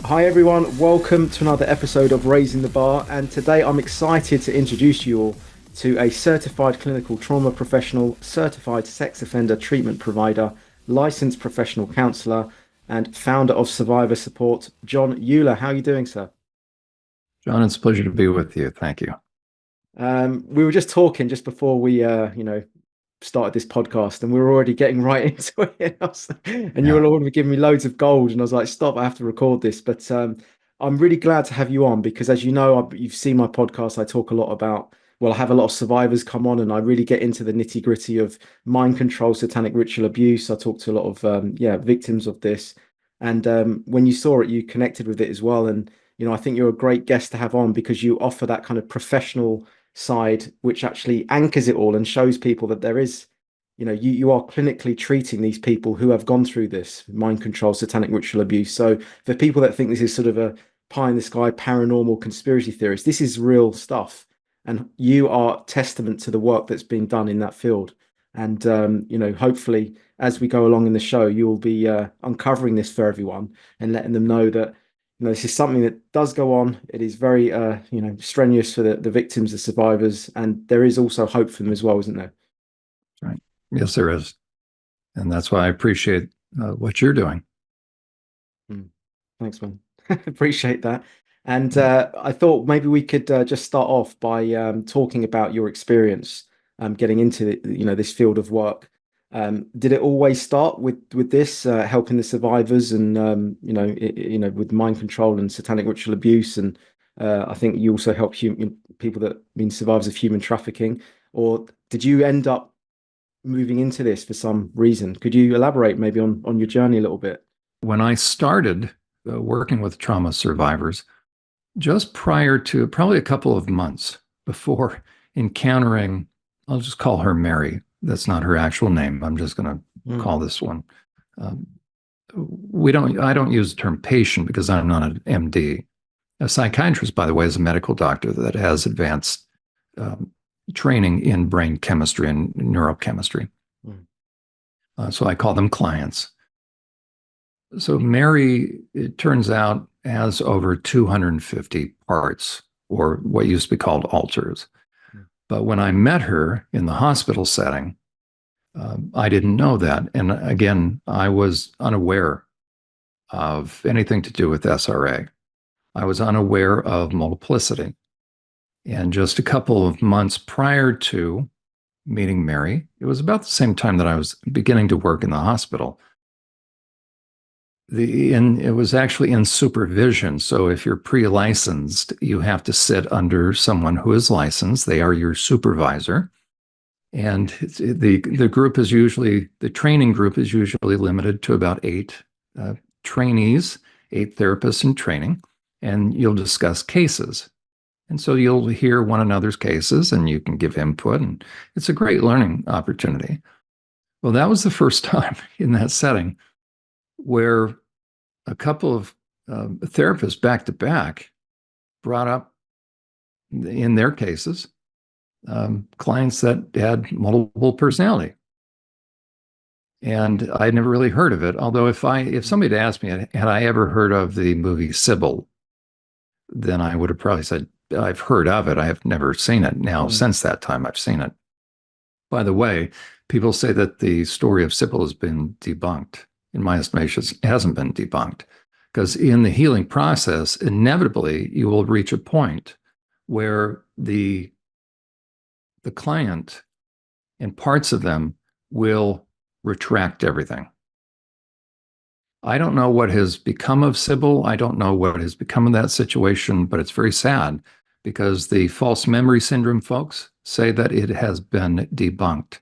Hi everyone, welcome to another episode of Raising the Bar, and today I'm excited to introduce you all to a certified clinical trauma professional, certified sex offender treatment provider, licensed professional counsellor, and founder of Survivor Support, Jon Uhler. How are you doing, sir? John, it's a pleasure to be with you. Thank you. We were just talking just before we, started this podcast, and we were already getting right into it. And you Yeah. were already giving me loads of gold, and I was like, "Stop! I have to record this." But I'm really glad to have you on because, as you know, you've seen my podcast. I talk a lot about. Well, I have a lot of survivors come on, and I really get into the nitty gritty of mind control, satanic ritual abuse. I talk to a lot of victims of this, and when you saw it, you connected with it as well. And I think you're a great guest to have on because you offer that kind of professional side, which actually anchors it all and shows people that there is, you are clinically treating these people who have gone through this mind control, satanic ritual abuse. So for people that think this is sort of a pie in the sky paranormal conspiracy theorist, this is real stuff. And you are testament to the work that's been done in that field. And, hopefully as we go along in the show, you'll be uncovering this for everyone and letting them know that this is something that does go on. It is very, strenuous for the victims, the survivors, and there is also hope for them as well, isn't there? Right. Yes, there is. And that's why I appreciate what you're doing. Mm. Thanks, man. Appreciate that. And I thought maybe we could just start off by talking about your experience getting into this field of work. Did it always start with this helping the survivors and with mind control and satanic ritual abuse? And I think you also help people that been survivors of human trafficking. Or did you end up moving into this for some reason? Could you elaborate maybe on your journey a little bit? When I started working with trauma survivors, just prior to probably a couple of months before encountering, I'll just call her Mary. That's not her actual name. I'm just going to Mm. call this one. Um, I don't use the term patient because I'm not an MD. A psychiatrist, by the way, is a medical doctor that has advanced um, training in brain chemistry and neurochemistry. Mm. So I call them clients. So Mary, it turns out, has over 250 parts, or what used to be called alters. Mm. But when I met her in the hospital setting, I didn't know that. And again, I was unaware of anything to do with SRA. I was unaware of multiplicity. And just a couple of months prior to meeting Mary, it was about the same time that I was beginning to work in the hospital. It was actually in supervision. So if you're pre-licensed, you have to sit under someone who is licensed. They are your supervisor. And the training group is usually limited to about 8 trainees, 8 therapists in training, and you'll discuss cases. And so you'll hear one another's cases and you can give input, and it's a great learning opportunity. Well, that was the first time in that setting where a couple of therapists back to back brought up in their cases clients that had multiple personality. And I'd never really heard of it. Although if somebody had asked me, had I ever heard of the movie Sybil, then I would have probably said, I've heard of it. I have never seen it. Now, Mm. since that time, I've seen it. By the way, people say that the story of Sybil has been debunked. In my estimation, it hasn't been debunked because in the healing process, inevitably, you will reach a point where the client and parts of them will retract everything. I don't know what has become of Sybil. I don't know what has become of that situation, but it's very sad because the false memory syndrome folks say that it has been debunked.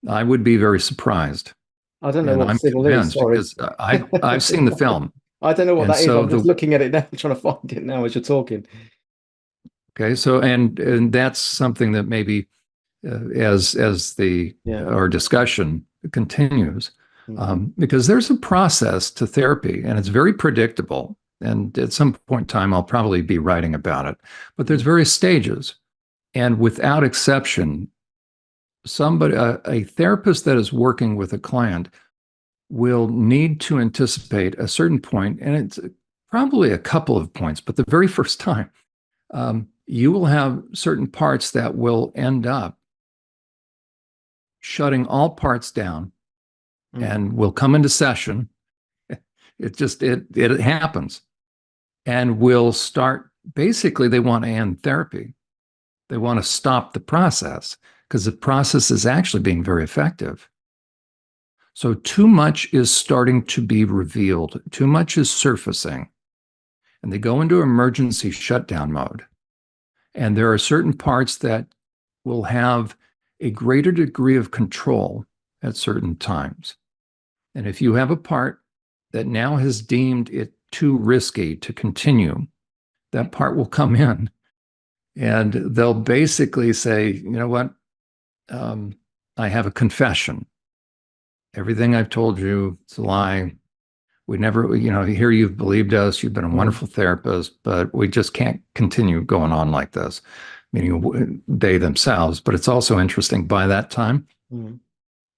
I would be very surprised, I don't know and what I'm civil is. convinced Sorry. because I've seen the film, I don't know what and that is. so I'm just looking at it now, trying to find it now as you're talking. okay, so and that's something that maybe as the Yeah. our discussion continues, Mm. because there's a process to therapy, and it's very predictable. And at some point in time, I'll probably be writing about it. But there's Mm. various stages, and without exception, a therapist that is working with a client will need to anticipate a certain point, and Probably a couple of points, but the very first time, you will have certain parts that will end up shutting all parts down Mm. and will come into session. It happens, and will start. Basically, they want to end therapy. They want to stop the process because the process is actually being very effective. So too much is starting to be revealed. Too much is surfacing, and they go into emergency shutdown mode. And there are certain parts that will have a greater degree of control at certain times. And if you have a part that now has deemed it too risky to continue, that part will come in and they'll basically say, you know what? I have a confession. Everything I've told you, it's a lie. We never, here you've believed us. You've been a Mm. wonderful therapist, but we just can't continue going on like this, meaning they themselves. But it's also interesting by that time, Mm.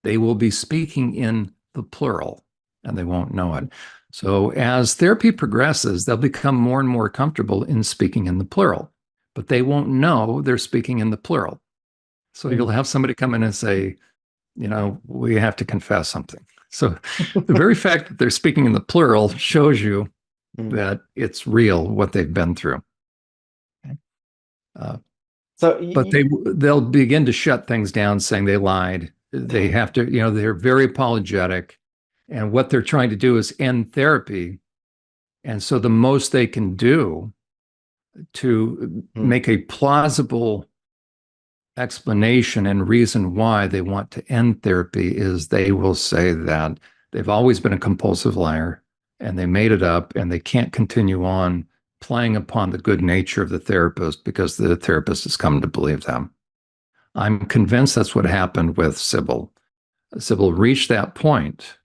they will be speaking in the plural and they won't know it. So as therapy progresses, they'll become more and more comfortable in speaking in the plural, but they won't know they're speaking in the plural. So you'll Mm. have somebody come in and say, we have to confess something. So the very fact that they're speaking in the plural shows you Mm. that it's real what they've been through. Uh, So but they'll begin to shut things down, saying they lied. They have to, they're very apologetic, and what they're trying to do is end therapy. And so the most they can do to Mm. make a plausible explanation and reason why they want to end therapy is they will say that they've always been a compulsive liar and they made it up and they can't continue on playing upon the good nature of the therapist because the therapist has come to believe them. I'm convinced that's what happened with Sybil. Sybil reached that point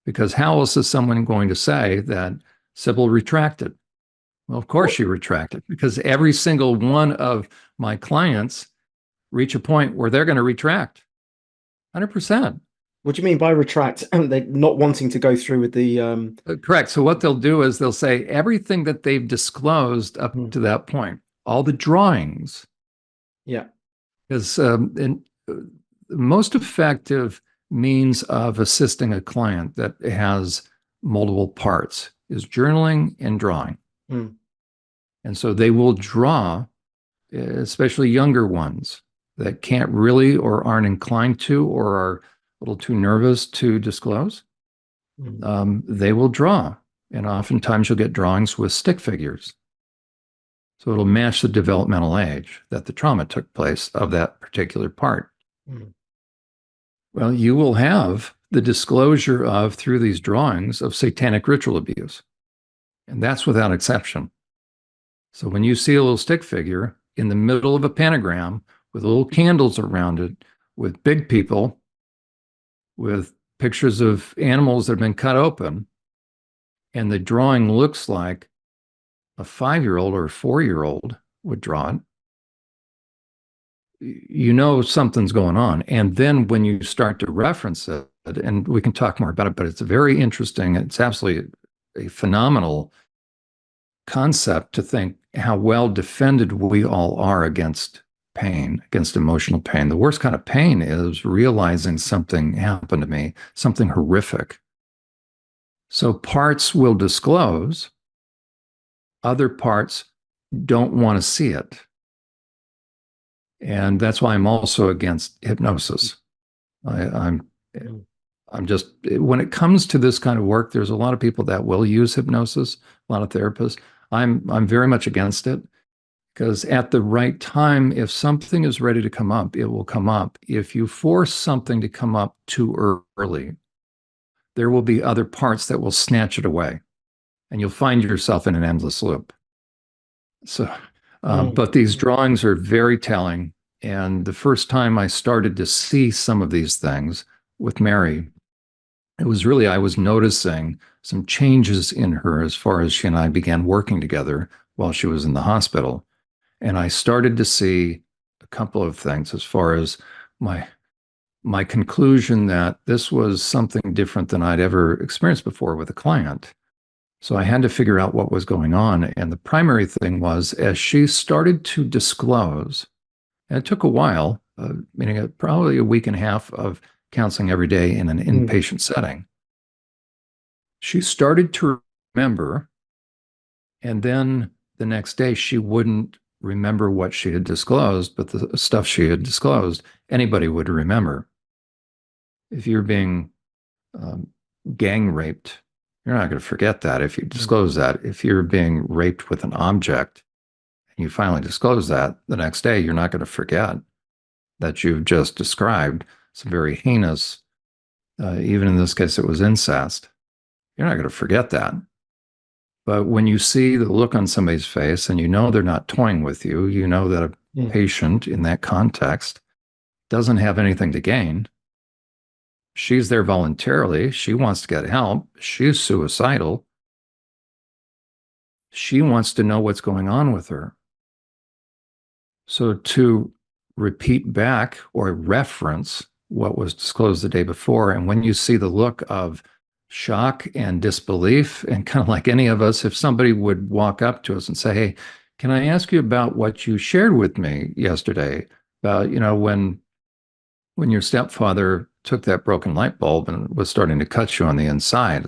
because how else is someone going to say that Sybil retracted? Well, of course what she retracted because every single one of my clients reach a point where they're going to retract 100%. what do you mean by retract? They're not wanting to go through with the Correct. So what they'll do is they'll say everything that they've disclosed up mm. to that point, all the drawings, Yeah. is the most effective means of assisting a client that has multiple parts is journaling and drawing. Mm. And so they will draw, especially younger ones that can't really or aren't inclined to or are a little too nervous to disclose. Mm. They will draw. And oftentimes you'll get drawings with stick figures. So it'll match the developmental age that the trauma took place of that particular part. Mm. Well, you will have the disclosure of, through these drawings, of satanic ritual abuse. And that's without exception. So when you see a little stick figure in the middle of a pentagram with little candles around it, with big people, with pictures of animals that have been cut open, and the drawing looks like a 5-year-old or a 4-year-old would draw it, something's going on. And then when you start to reference it, and we can talk more about it, but it's very interesting. It's absolutely a phenomenal concept to think how well defended we all are against pain, against emotional pain. The worst kind of pain is realizing something happened to me, something horrific. So parts will disclose, other parts don't want to see it. And that's why I'm also against hypnosis. I'm Mm. I'm just when it comes to this kind of work, there's a lot of people that will use hypnosis, a lot of therapists. I'm very much against it because at the right time, if something is ready to come up, it will come up. If you force something to come up too early, there will be other parts that will snatch it away, and you'll find yourself in an endless loop. So, Mm. but these drawings are very telling. And the first time I started to see some of these things with Mary, it was really, I was noticing some changes in her as far as she and I began working together while she was in the hospital. And I started to see a couple of things as far as my my conclusion that this was something different than I'd ever experienced before with a client. So I had to figure out what was going on. And the primary thing was as she started to disclose, and it took a while, meaning probably a week and a half of counseling every day in an Mm. inpatient setting, she started to remember. And then the next day, she wouldn't remember what she had disclosed, but the stuff she had disclosed, anybody would remember. If you're being um, gang raped, you're not going to forget that if you Mm. disclose that. If you're being raped with an object and you finally disclose that, the next day, you're not going to forget that you've just described some very heinous, even in this case, it was incest. You're not going to forget that. But when you see the look on somebody's face and you know they're not toying with you, you know that a Mm. patient in that context doesn't have anything to gain. She's there voluntarily. She wants to get help. She's suicidal. She wants to know what's going on with her. So to repeat back or reference what was disclosed the day before, and when you see the look of shock and disbelief, and kind of like any of us, if somebody would walk up to us and say, "Hey, can I ask you about what you shared with me yesterday about, when your stepfather took that broken light bulb and was starting to cut you on the inside?"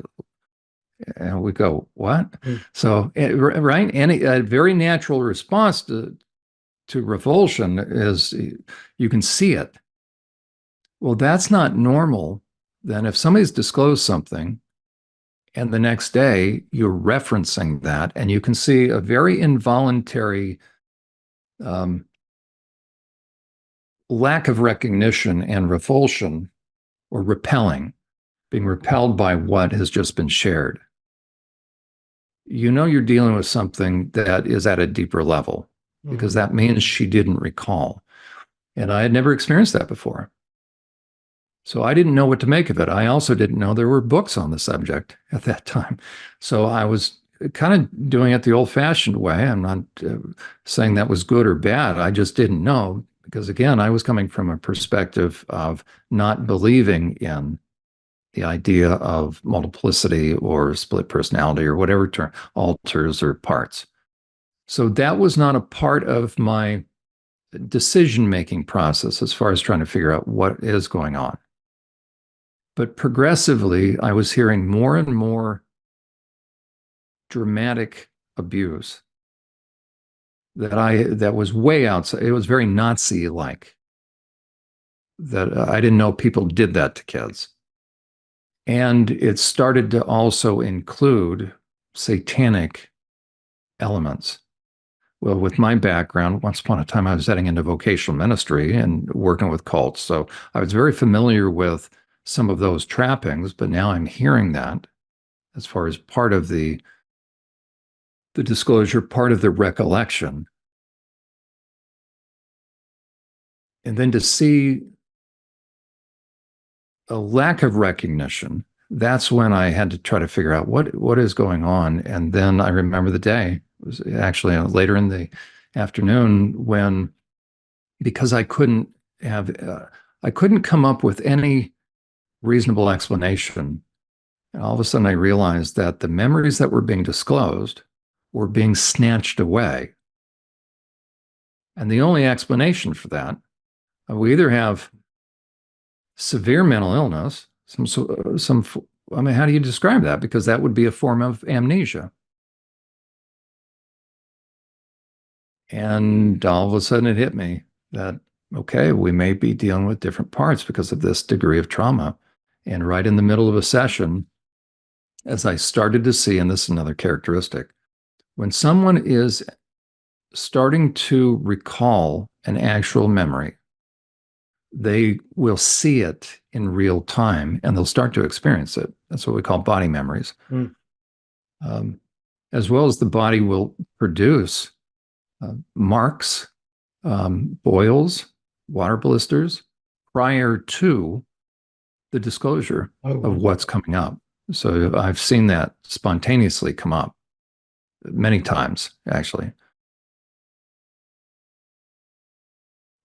And we go, "What?" Mm. So, right, any a very natural response to revulsion is you can see it. Well, that's not normal. Then, if somebody's disclosed something and the next day you're referencing that, and you can see a very involuntary um, lack of recognition and revulsion or repelling, being repelled by what has just been shared, you know you're dealing with something that is at a deeper level because Mm. that means she didn't recall. And I had never experienced that before. So I didn't know what to make of it. I also didn't know there were books on the subject at that time. So I was kind of doing it the old fashioned way. I'm not saying that was good or bad. I just didn't know because, again, I was coming from a perspective of not believing in the idea of multiplicity or split personality or whatever term, alters or parts. So that was not a part of my decision making process as far as trying to figure out what is going on. But progressively, I was hearing more and more dramatic abuse that was way outside. It was very Nazi like. That I didn't know people did that to kids, and it started to also include satanic elements. Well, with my background, once upon a time, I was heading into vocational ministry and working with cults, so I was very familiar with some of those trappings. But now I'm hearing that as far as part of the disclosure, part of the recollection. And then to see a lack of recognition, that's when I had to try to figure out what is going on. And then I remember the day. It was actually later in the afternoon when, because I couldn't come up with any reasonable explanation. And all of a sudden I realized that the memories that were being disclosed were being snatched away. And the only explanation for that, we either have severe mental illness, I mean, how do you describe that? Because that would be a form of amnesia. And all of a sudden it hit me that, okay, we may be dealing with different parts because of this degree of trauma. And right in the middle of a session, as I started to see, and this is another characteristic, when someone is starting to recall an actual memory, they will see it in real time and they'll start to experience it. That's what we call body memories. Mm. Um, as well as the body will produce marks, boils, water blisters prior to the disclosure Oh, of wow. what's coming up. So I've seen that spontaneously come up many times, actually.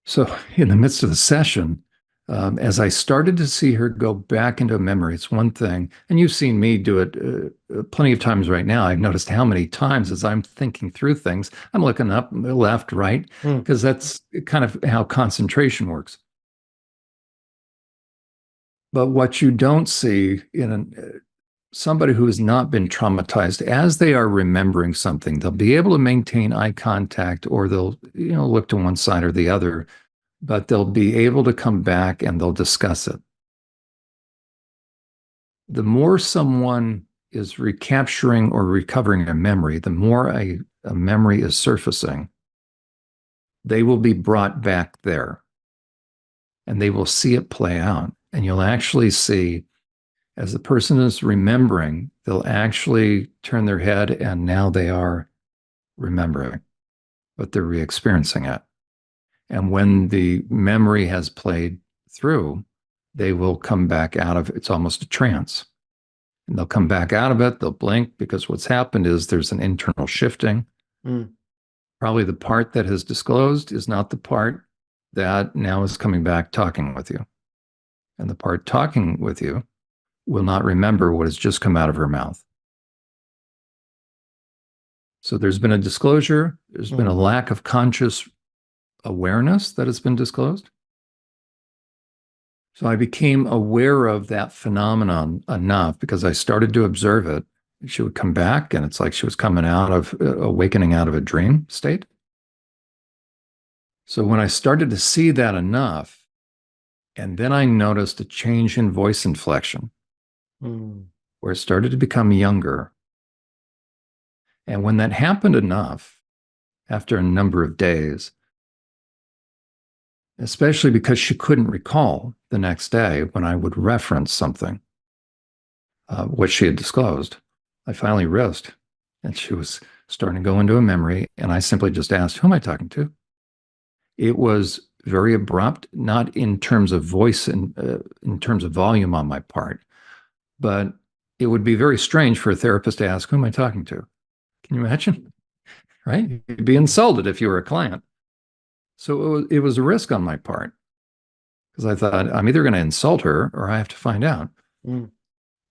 So in the midst of the session, As I started to see her go back into memory, it's one thing, and you've seen me do it plenty of times right now. I've noticed how many times as I'm thinking through things, I'm looking up, left, right, Mm, because that's kind of how concentration works. But what you don't see in somebody who has not been traumatized, as they are remembering something, they'll be able to maintain eye contact, or they'll look to one side or the other, but they'll be able to come back and they'll discuss it. The more someone is recapturing or recovering a memory, the more a memory is surfacing, they will be brought back there and they will see it play out. And you'll actually see, as the person is remembering, they'll actually turn their head and now they are remembering, but they're re experiencing it. And when the memory has played through, they will come back out of it's almost a trance. And they'll come back out of it, they'll blink because what's happened is there's an internal shifting. mm, Probably the part that has disclosed is not the part that now is coming back talking with you. And the part talking with you will not remember what has just come out of her mouth. So there's been a disclosure, there's been a mm, lack of conscious awareness that has been disclosed. So I became aware of that phenomenon enough because I started to observe it. She would come back, and it's like she was coming out of awakening out of a dream state. So when I started to see that enough, and then I noticed a change in voice inflection mm, where it started to become younger. And when that happened enough, after a number of days, especially because she couldn't recall the next day when I would reference something, what she had disclosed, I finally risked, and she was starting to go into a memory. And I simply just asked, "Who am I talking to?" It was very abrupt, not in terms of voice and in terms of volume on my part, but it would be very strange for a therapist to ask, "Who am I talking to?" Can you imagine? Right? You'd be insulted if you were a client. So it was a risk on my part because I thought I'm either going to insult her or I have to find out. mm,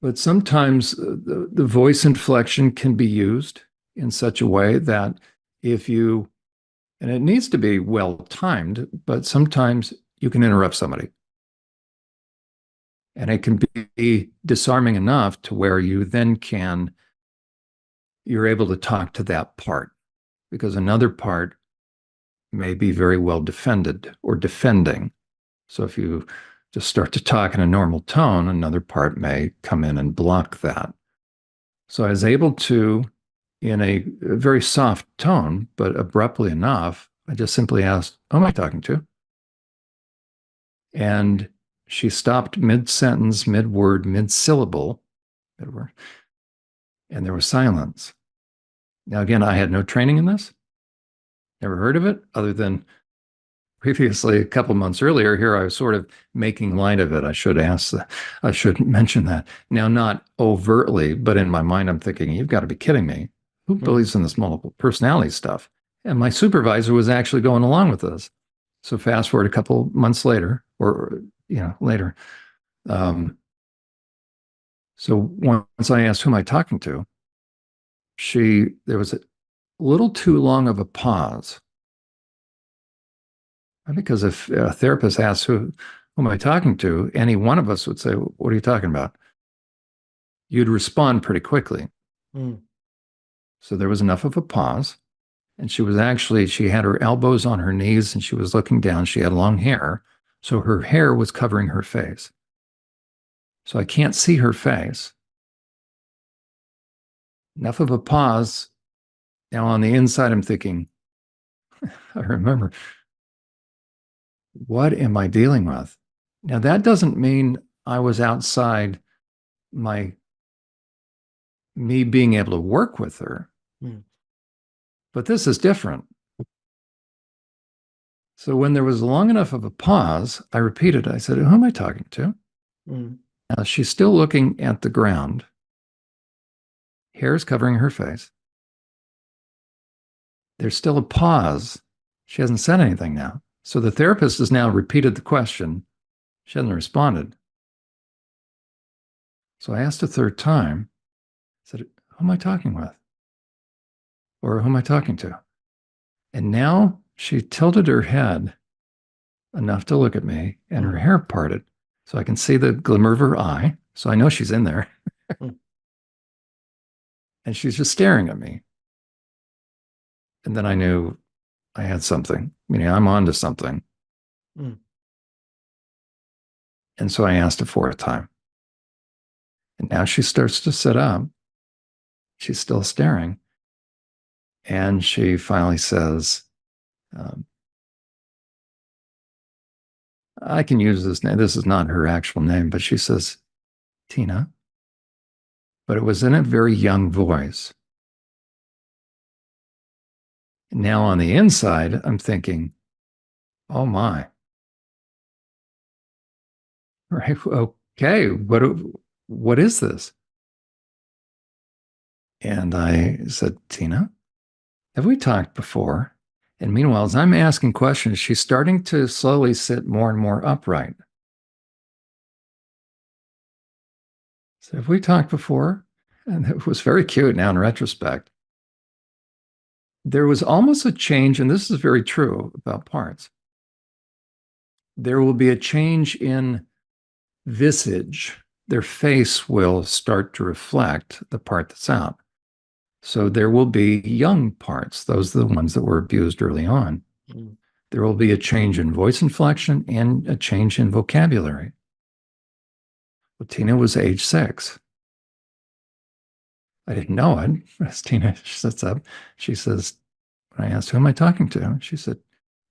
But sometimes the voice inflection can be used in such a way that if you, and it needs to be well timed, but sometimes you can interrupt somebody. And it can be disarming enough to where you then you're able to talk to that part because another part may be very well defended or defending. So if you just start to talk in a normal tone, another part may come in and block that. So I was able to, in a very soft tone, but abruptly enough, I just simply asked, "Who am I talking to?" And she stopped mid sentence, mid word, mid syllable, and there was silence. Now, again, I had no training in this, never heard of it, other than previously a couple months earlier. Here I was sort of making light of it. I should mention that. Now, not overtly, but in my mind, I'm thinking, you've got to be kidding me. Who mm, believes in this multiple personality stuff? And my supervisor was actually going along with this. So fast forward a couple months later, or later. Um, so once I asked, "Who am I talking to?" There was a little too long of a pause. Because if a therapist asks, who am I talking to? Any one of us would say, "What are you talking about?" You'd respond pretty quickly. mm, So there was enough of a pause. And she had her elbows on her knees and she was looking down. She had long hair. So her hair was covering her face. So I can't see her face. Enough of a pause. Now on the inside, I'm thinking, I remember, what am I dealing with? Now that doesn't mean I was outside my me being able to work with her. mm, But this is different. So when there was long enough of a pause, I repeated, I said, "Who am I talking to?" mm, She's still looking at the ground. Hair is covering her face. There's still a pause. She hasn't said anything now. So the therapist has now repeated the question. She hadn't responded. So I asked a third time, I said, who am I talking with? Or who am I talking to? And now she tilted her head enough to look at me, and her Mm, hair parted. So I can see the glimmer of her eye. So I know she's in there. mm, And she's just staring at me. And then I knew I had something, meaning I'm onto something. mm, And so I asked a fourth time. And now she starts to sit up. She's still staring. And she finally says, um, I can use this name. This is not her actual name, but she says, Tina. But it was in a very young voice. Now on the inside, I'm thinking, oh my. Right. Okay. What is this? And I said, Tina, have we talked before? And meanwhile, as I'm asking questions, she's starting to slowly sit more and more upright. So have we talked before? And it was very cute now in retrospect. There was almost a change, and this is very true about parts. There will be a change in visage. Their face will start to reflect the part that's out. So there will be young parts. Those are the ones that were abused early on. mm, There will be a change in voice inflection and a change in vocabulary. Well, Tina was age 6. I didn't know it. As Tina sits up, she says, when I asked, who am I talking to? She said,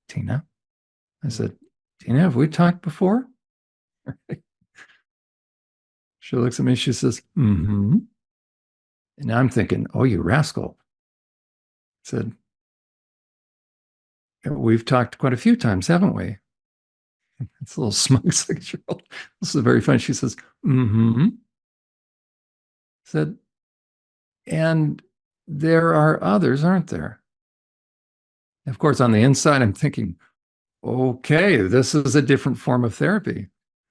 Tina. I mm, said, Tina, have we talked before? She looks at me, she says, mm-hmm. And now I'm thinking, oh, you rascal. I said, we've talked quite a few times, haven't we? It's a little smug 6-year-old. This is very funny. She says, mm-hmm. I said, and there are others, aren't there? Of course, on the inside, I'm thinking, okay, this is a different form of therapy.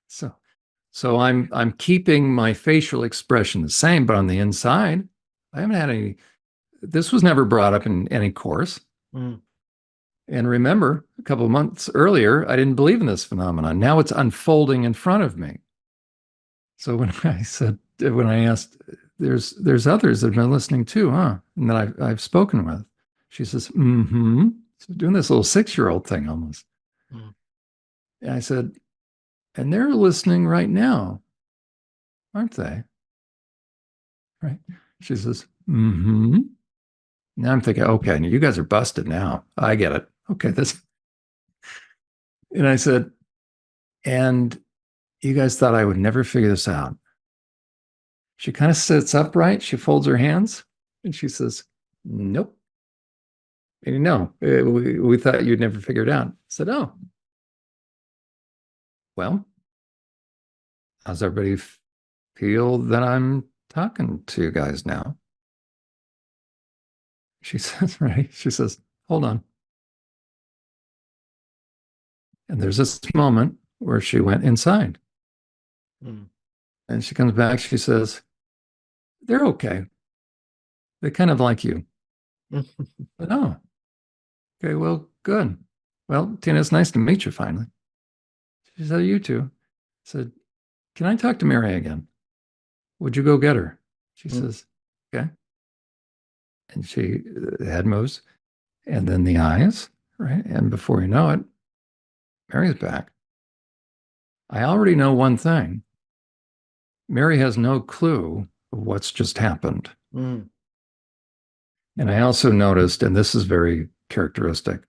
So, so I'm keeping my facial expression the same, but on the inside, I haven't had any. This was never brought up in any course. mm, And remember, a couple of months earlier, I didn't believe in this phenomenon. Now it's unfolding in front of me. So when I asked, there's others that have been listening too, huh? And that I've spoken with. She says, mm-hmm. So doing this little 6-year-old thing almost. mm, And I said, and they're listening right now, aren't they? Right. She says, mm-hmm. Now I'm thinking, okay, you guys are busted now. I get it. Okay, this. And I said, and you guys thought I would never figure this out. She kind of sits upright. She folds her hands and she says, nope. And no, we thought you'd never figure it out. I said, oh, well, how's everybody feel that I'm talking to you guys now? She says, right. She says, hold on. And there's this moment where she went inside mm, and she comes back. She says, they're okay. They kind of like you. mm, But oh, okay, well, good. Well, Tina, it's nice to meet you finally. She said, you too. I said, can I talk to Mary again? Would you go get her? She mm, says, okay. And the head moves and then the eyes, right? And before you know it, Mary's back. I already know one thing. Mary has no clue of what's just happened. mm, And I also noticed, and this is very characteristic,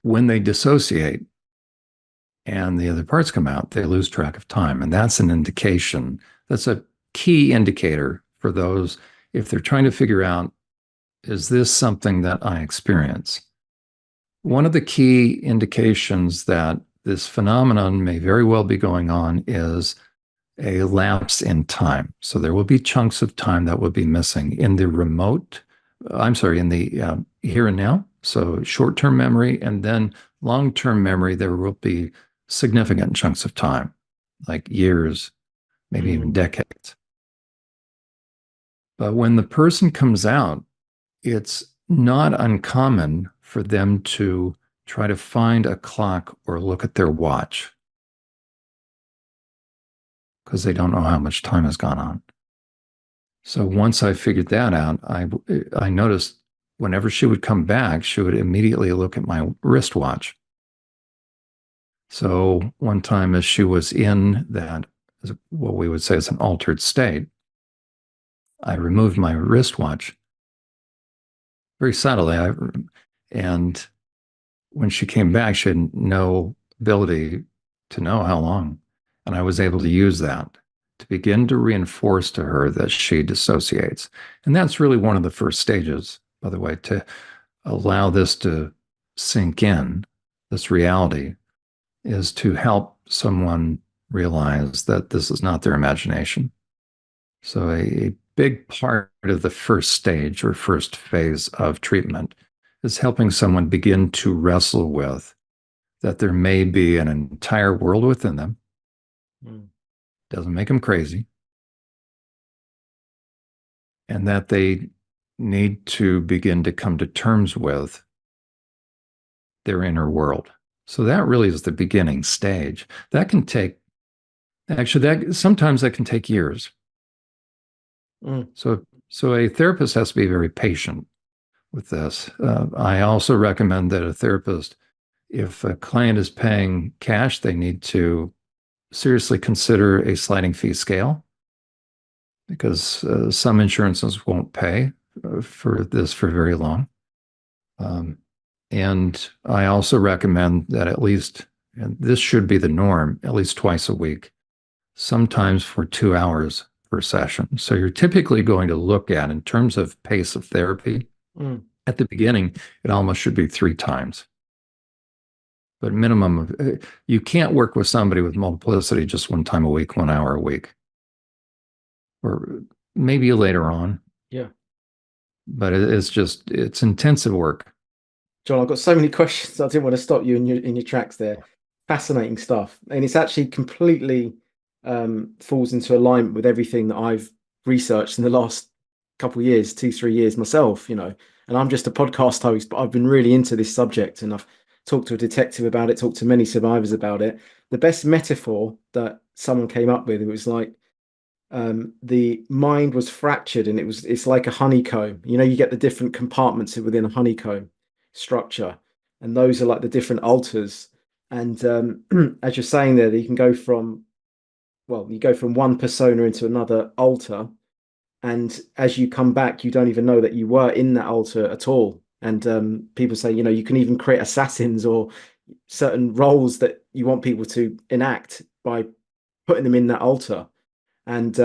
when they dissociate and the other parts come out, they lose track of time. And that's an indication, that's a key indicator for those if they're trying to figure out, is this something that I experience? One of the key indications that this phenomenon may very well be going on is a lapse in time. So there will be chunks of time that will be missing in the in the here and now. So short term memory and then long term memory, there will be significant chunks of time, like years, maybe even Mm. decades. But when the person comes out, it's not uncommon for them to try to find a clock or look at their watch because they don't know how much time has gone on. So once I figured that out, I noticed whenever she would come back, she would immediately look at my wristwatch. So one time, as she was in that, what we would say is an altered state, I removed my wristwatch very subtly. And when she came back, she had no ability to know how long. And I was able to use that to begin to reinforce to her that she dissociates. And that's really one of the first stages, by the way, to allow this to sink in, this reality, is to help someone realize that this is not their imagination. So, a big part of the first stage or first phase of treatment is helping someone begin to wrestle with that there may be an entire world within them. Mm. Doesn't make them crazy. And that they need to begin to come to terms with their inner world. So that really is the beginning stage. That can take, actually, that sometimes that can take years. Mm. So a therapist has to be very patient with this. I also recommend that a therapist, if a client is paying cash, they need to seriously consider a sliding fee scale because some insurances won't pay for this for very long. Um, and I also recommend that at least, and this should be the norm, at least twice a week, sometimes for 2 hours per session. So you're typically going to look at, in terms of pace of therapy, Mm. at the beginning, it almost should be 3 times. But minimum of, you can't work with somebody with multiplicity just 1 time a week, 1 hour a week, or maybe later on. Yeah. But it's intensive work. John, I've got so many questions. I didn't want to stop you in your tracks there. Fascinating stuff. And it's actually completely falls into alignment with everything that I've researched in the last couple of years, 2, 3 years myself, And I'm just a podcast host, but I've been really into this subject and I've talked to a detective about it, talked to many survivors about it. The best metaphor that someone came up with, it was like the mind was fractured and it's like a honeycomb. You get the different compartments within a honeycomb structure, and those are like the different altars. And as you're saying there, that you can go from, well, you go from one persona into another altar, and as you come back, you don't even know that you were in that altar at all. And people say, you can even create assassins or certain roles that you want people to enact by putting them in that altar. And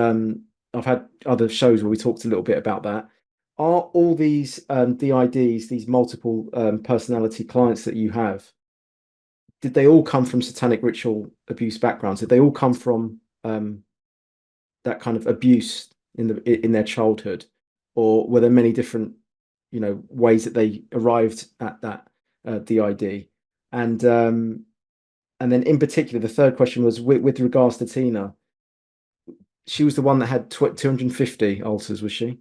I've had other shows where we talked a little bit about that. Are all these DIDs, these multiple personality clients that you have, did they all come from satanic ritual abuse backgrounds? Did they all come from that kind of abuse in their childhood, or were there many different, ways that they arrived at that DID? And and then in particular, the third question was with regards to Tina. She was the one that had 250 ulcers, was she?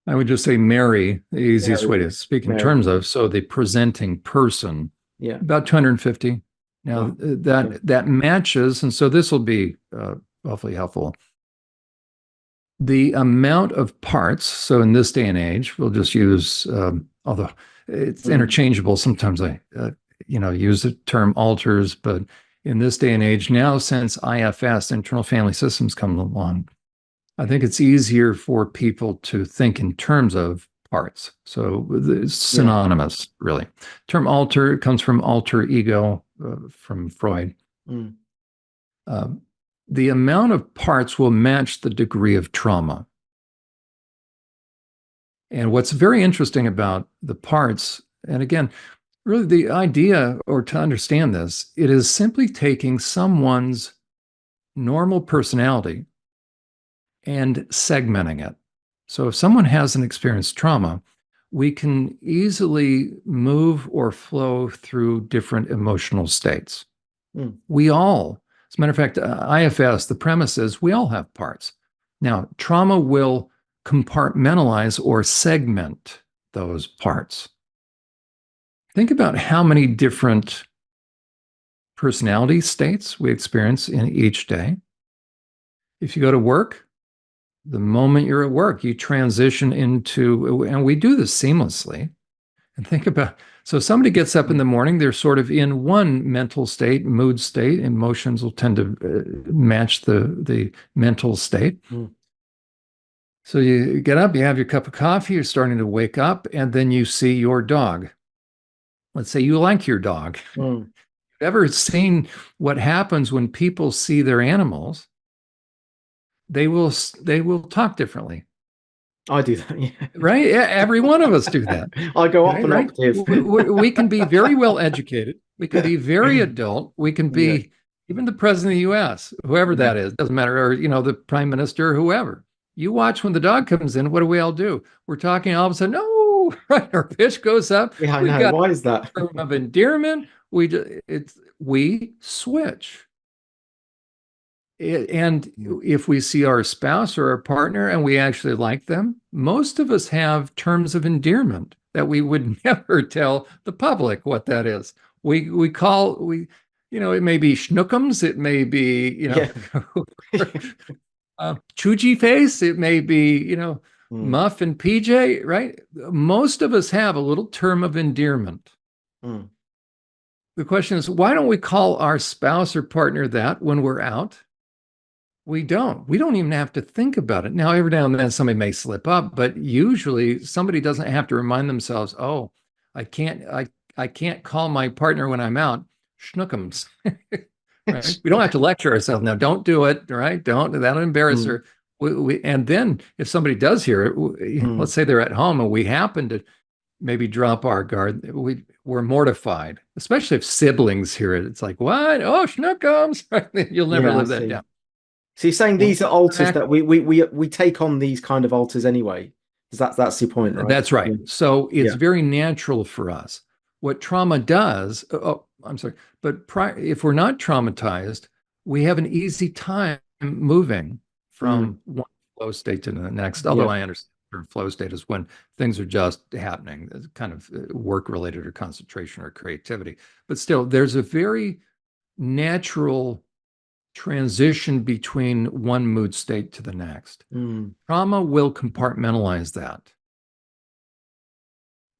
I would just say Mary, the easiest way Mary. to speak in Mary. terms of, so the presenting person, Yeah. about 250. Now Wow. Okay. that matches, and so this will be awfully helpful. The amount of parts, so in this day and age, we'll just use, although it's Mm. interchangeable. Sometimes I, use the term alters, but in this day and age now, since IFS, internal family systems, come along, I think it's easier for people to think in terms of parts. So it's Yeah. synonymous, really. Term alter comes from alter ego from Freud. Mm. Um, the amount of parts will match the degree of trauma. And what's very interesting about the parts, and again, really the idea, or to understand this, it is simply taking someone's normal personality and segmenting it. So if someone hasn't experienced trauma, we can easily move or flow through different emotional states. Mm. We all, as a matter of fact, IFS, the premise is we all have parts. Now, trauma will compartmentalize or segment those parts. Think about how many different personality states we experience in each day. If you go to work, the moment you're at work, you transition into, and we do this seamlessly. And think about, so somebody gets up in the morning, they're sort of in one mental state, mood state. Emotions will tend to match the mental state. Mm. So you get up, you have your cup of coffee, you're starting to wake up, and then you see your dog. Let's say you like your dog. Mm. Ever seen what happens when people see their animals? They will talk differently. I do that. Yeah. Right? Every one of us do that. I go up Right? an Right? octave. We can be very well educated. We can be very adult. We can Yeah. be even the president of the US, whoever Yeah. that is, doesn't matter, or the prime minister, or whoever. You watch when the dog comes in, what do we all do? We're talking, all of a sudden, no, right? Our pitch goes up. Yeah, I We've know. got Why is that? a term of endearment. We switch. And Mm. if we see our spouse or our partner and we actually like them, most of us have terms of endearment that we would never tell the public what that is. We call we it may be schnookums, it may be Yeah. choogy face, it may be Mm. muff and PJ, right? Most of us have a little term of endearment. Mm. The question is, why don't we call our spouse or partner that when we're out? We don't. We don't even have to think about it. Now, every now and then somebody may slip up, but usually somebody doesn't have to remind themselves, "Oh, I can't call my partner when I'm out." Schnookums. Right? We don't have to lecture ourselves. Now, don't do it, right? Don't. That'll embarrass Mm. her. And then if somebody does hear it, let's Mm. say they're at home and we happen to maybe drop our guard, we're mortified, especially if siblings hear it. It's like, what? Oh, Schnookums. You'll never Yeah, I live that see. down. So you're saying Well, these are altars that we take on these kind of altars anyway. That's your point, right? that's right. Yeah. So it's Yeah. very natural for us. What trauma does, oh, I'm sorry, but if we're not traumatized, we have an easy time moving Mm. from one flow state to the next. Although Yeah. I understand flow state is when things are just happening, kind of work related or concentration or creativity. But still, there's a very natural transition between one mood state to the next. Mm. Trauma will compartmentalize that.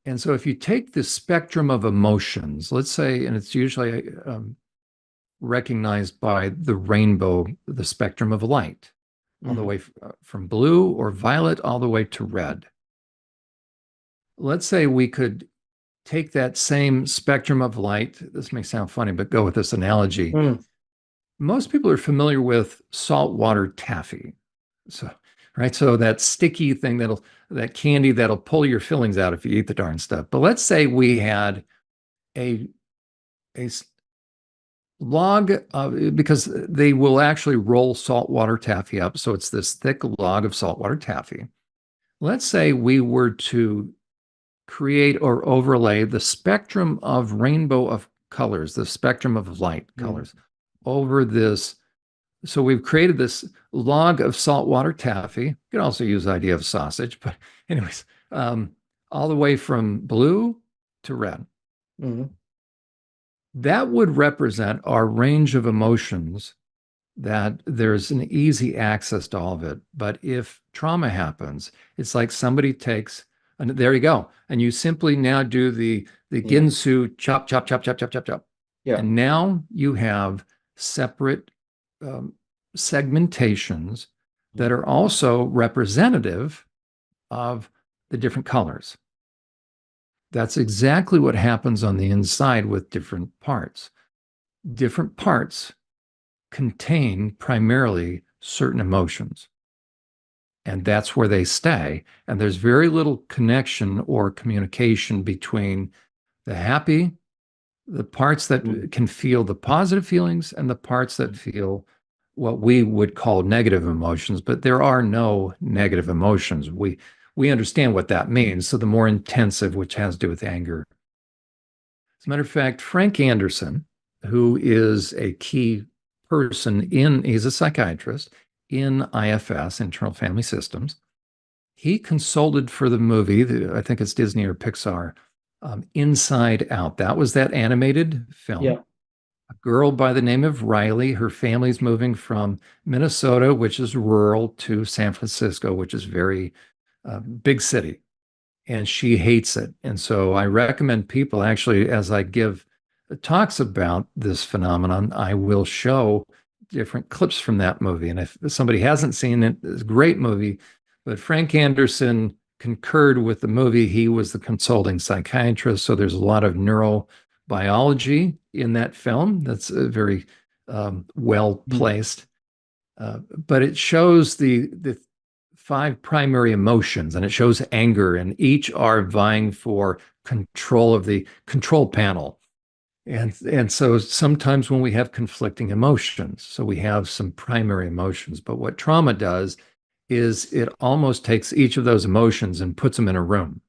And so if you take the spectrum of emotions, let's say, and it's usually recognized by the rainbow, the spectrum of light, all the Mm. way from blue or violet all the way to red. Let's say we could take that same spectrum of light. This may sound funny, but go with this analogy. Mm. Most people are familiar with saltwater taffy. So, right. So that sticky thing that candy that'll pull your fillings out if you eat the darn stuff. But let's say we had a, a log of, because they will actually roll saltwater taffy up. So it's this thick log of saltwater taffy. Let's say we were to create or overlay the spectrum of rainbow of colors, the spectrum of light Mm. colors over this. So we've created this log of saltwater taffy. You can also use the idea of sausage, but anyways, all the way from blue to red. Mm. That would represent our range of emotions, that there's an easy access to all of it. But if trauma happens, it's like somebody takes, and there you go. And you simply now do the Yeah. Ginsu chop, chop, chop, chop, chop, chop, chop. Yeah. And now you have separate um, segmentations that Mm. are also representative of the different colors. That's exactly what happens on the inside with different parts. Different parts contain primarily certain emotions, and that's where they stay. And there's very little connection or communication between the happy, the parts Mm. that can feel the positive feelings, and the parts that feel what we would call negative emotions. But there are no negative emotions. We understand what that means. So the more intensive, which has to do with anger. As a matter of fact, Frank Anderson, who is a key person he's a psychiatrist in IFS, Internal Family Systems. He consulted for the movie, I think it's Disney or Pixar, Inside Out. That was that animated film. Yeah. A girl by the name of Riley, her family's moving from Minnesota, which is rural, to San Francisco, which is very big city, and she hates it. And so I recommend people actually, as I give talks about this phenomenon, I will show different clips from that movie. And if somebody hasn't seen it, it's a great movie. But Frank Anderson concurred with the movie. He was the consulting psychiatrist. So there's a lot of neurobiology in that film that's very well Mm. placed. But it shows the five primary emotions, and it shows anger, and each are vying for control of the control panel. And so sometimes when we have conflicting emotions, so we have some primary emotions, but what trauma does is it almost takes each of those emotions and puts them in a room.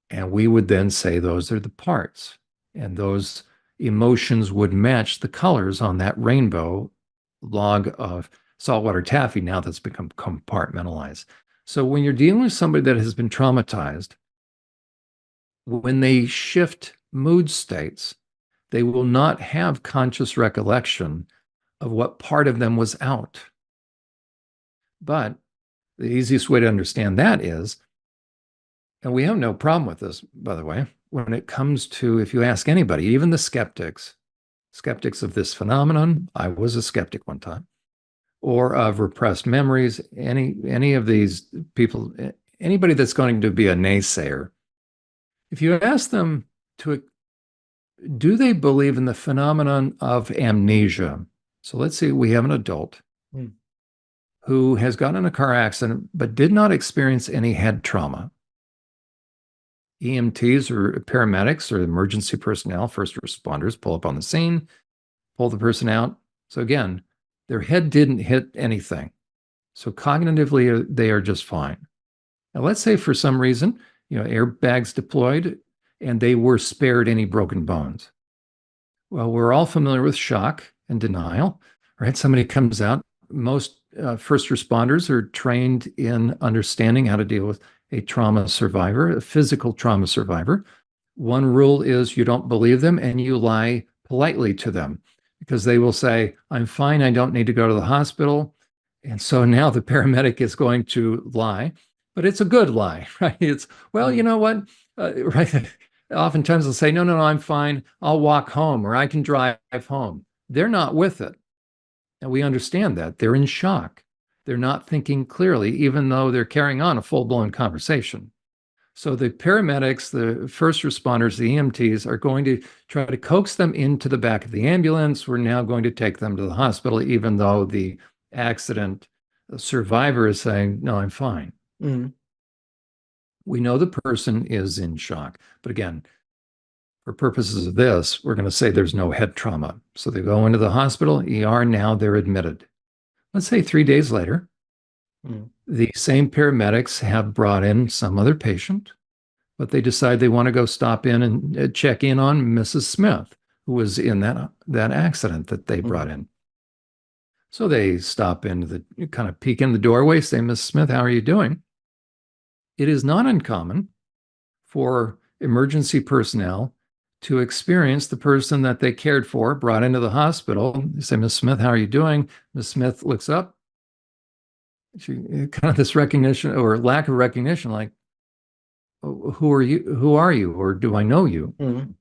And we would then say those are the parts. And those emotions would match the colors on that rainbow log of saltwater taffy now that's become compartmentalized. So when you're dealing with somebody that has been traumatized, when they shift mood states, they will not have conscious recollection of what part of them was out. But the easiest way to understand that is, and we have no problem with this, by the way, when it comes to, if you ask anybody, even the skeptics of this phenomenon, I was a skeptic one time, or of repressed memories, any of these people, anybody that's going to be a naysayer, if you ask them to, do they believe in the phenomenon of amnesia? So let's say we have an adult Mm. who has gotten in a car accident but did not experience any head trauma. EMTs or paramedics or emergency personnel, first responders, pull up on the scene, pull the person out. So again, their head didn't hit anything. So cognitively, they are just fine. Now, let's say for some reason, airbags deployed and they were spared any broken bones. Well, we're all familiar with shock and denial, right? Somebody comes out. Most first responders are trained in understanding how to deal with a trauma survivor, a physical trauma survivor. One rule is you don't believe them and you lie politely to them because they will say, I'm fine, I don't need to go to the hospital. And so now the paramedic is going to lie, but it's a good lie, right? It's, well, you Mm. know what? Right. Oftentimes they'll say, no, no, no, I'm fine. I'll walk home or I can drive home. They're not with it. And we understand that. They're in shock. They're not thinking clearly, even though they're carrying on a full blown conversation. So the paramedics, the first responders, the EMTs are going to try to coax them into the back of the ambulance. We're now going to take them to the hospital, even though the accident survivor is saying, no, I'm fine. Mm. We know the person is in shock. But again, for purposes of this, we're going to say there's no head trauma. So they go into the hospital, ER, now they're admitted. Let's say 3 days later, Mm. the same paramedics have brought in some other patient, but they decide they want to go stop in and check in on Mrs. Smith, who was in that accident that they brought Mm. in. So they stop into the kind of peek in the doorway, say, Miss Smith, how are you doing? It is not uncommon for emergency personnel to experience the person that they cared for brought into the hospital. They say, Miss Smith, how are you doing? Miss Smith looks up. She kind of this recognition or lack of recognition, like, "Oh, who are you? Who are you? Or do I know you?" Mm.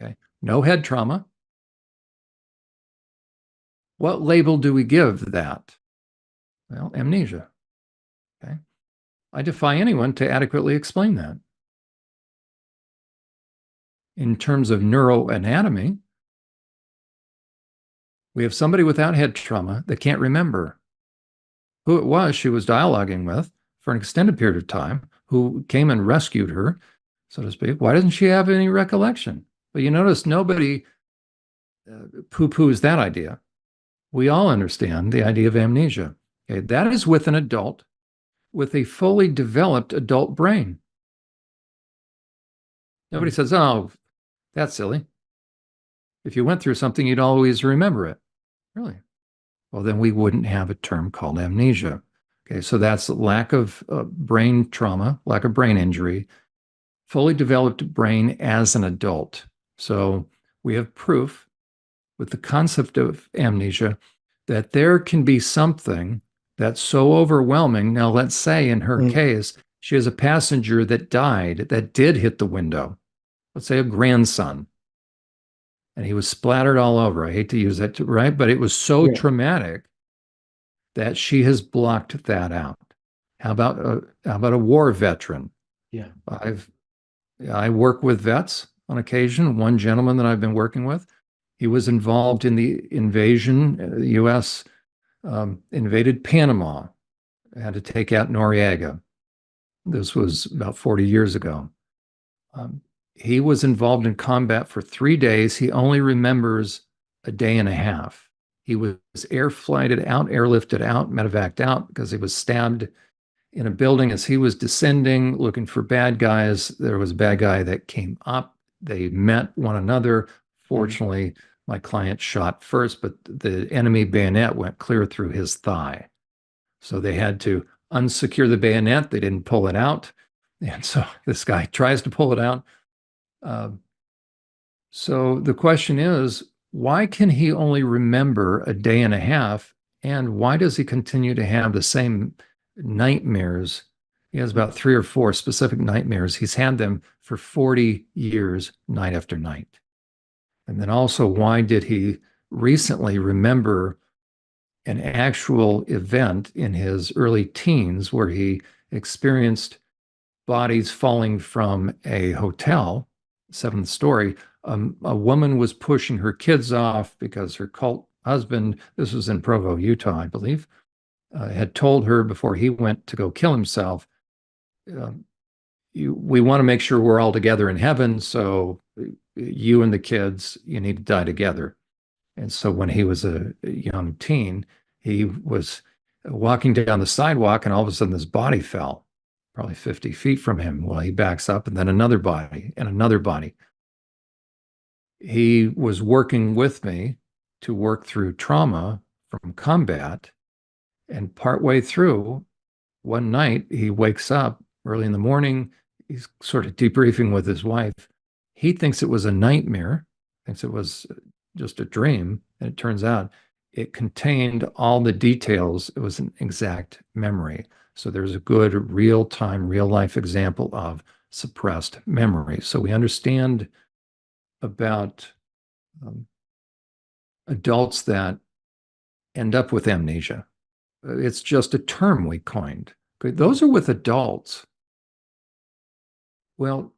Okay. No head trauma. What label do we give that? Well, amnesia. Okay. I defy anyone to adequately explain that. In terms of neuroanatomy, we have somebody without head trauma that can't remember who it was she was dialoguing with for an extended period of time, who came and rescued her, so to speak. Why doesn't she have any recollection? But you notice nobody poo poos that idea. We all understand the idea of amnesia. Okay, that is with an adult with a fully developed adult brain. Nobody Mm. says, oh, that's silly. If you went through something, you'd always remember it. Really? Well, then we wouldn't have a term called amnesia. Okay, so that's lack of brain trauma, lack of brain injury, fully developed brain as an adult. So we have proof with the concept of amnesia that there can be something that's so overwhelming. Now, let's say in her Mm. case, she has a passenger that died that did hit the window. Let's say a grandson, and he was splattered all over. I hate to use that, right? But it was so Yeah. traumatic that she has blocked that out. How about a war veteran? Yeah. I've I work with vets on occasion. One gentleman that I've been working with, he was involved in the invasion. The U.S. Invaded Panama, had to take out Noriega. This was about 40 years ago. Um, he was involved in combat for 3 days. He only remembers a day and a half. He was air flighted out, airlifted out, medevaced out because he was stabbed in a building as he was descending, looking for bad guys. There was a bad guy that came up. They met one another. Mm. Fortunately, my client shot first, but the enemy bayonet went clear through his thigh. So they had to unsecure the bayonet. They didn't pull it out. And so this guy tries to pull it out. Uh, so the question is, why can he only remember a day and a half? And why does he continue to have the same nightmares? He has about 3 or 4 specific nightmares. He's had them for 40 years, night after night. And then also, why did he recently remember an actual event in his early teens where he experienced bodies falling from a hotel, seventh story? A woman was pushing her kids off because her cult husband, this was in Provo, Utah, I believe, had told her before he went to go kill himself, uh, we want to make sure we're all together in heaven. So you and the kids, you need to die together. And so when he was a young teen, he was walking down the sidewalk and all of a sudden this body fell probably 50 feet from him. Well, he backs up and then another body and another body. He was working with me to work through trauma from combat. And partway through, one night, he wakes up early in the morning. He's sort of debriefing with his wife. He thinks it was a nightmare, thinks it was just a dream. And it turns out it contained all the details. It was an exact memory. So there's a good real time, real life example of suppressed memory. So we understand about um, adults that end up with amnesia. It's just a term we coined. Okay, Mm. those are with adults. Well,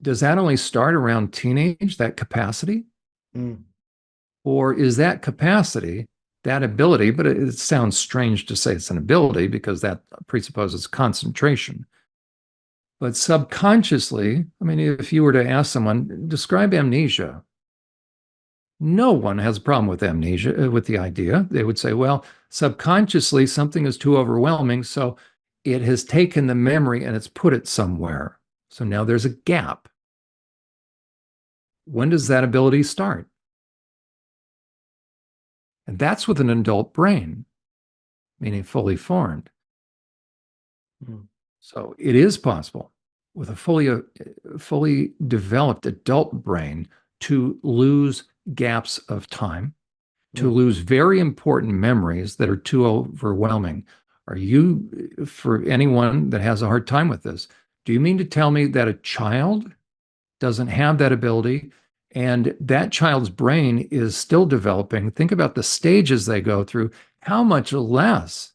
does that only start around teenage, that capacity? Mm. Or is that capacity, that ability, but it sounds strange to say it's an ability because that presupposes concentration. But subconsciously, I mean, if you were to ask someone, describe amnesia, no one has a problem with amnesia, with the idea. They would say, well, subconsciously, something is too overwhelming. So it has taken the memory and it's put it somewhere. So now there's a gap. When does that ability start? And that's with an adult brain, meaning fully formed. Mm. So it is possible with a fully developed adult brain to lose gaps of time, to Mm. lose very important memories that are too overwhelming. Are you, for anyone that has a hard time with this, do you mean to tell me that a child doesn't have that ability and that child's brain is still developing? Think about the stages they go through. How much less